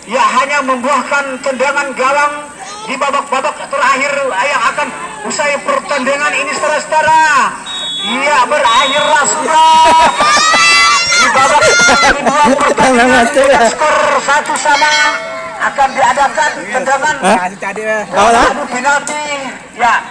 Ya, hanya membuahkan tendangan Galang di babak-babak terakhir yang akan usai pertandingan ini saudara-saudara. Iya, berakhirlah sudah di babak kedua pertandingan dengan skor 1-1 akan diadakan tendangan adu penalti. Ya,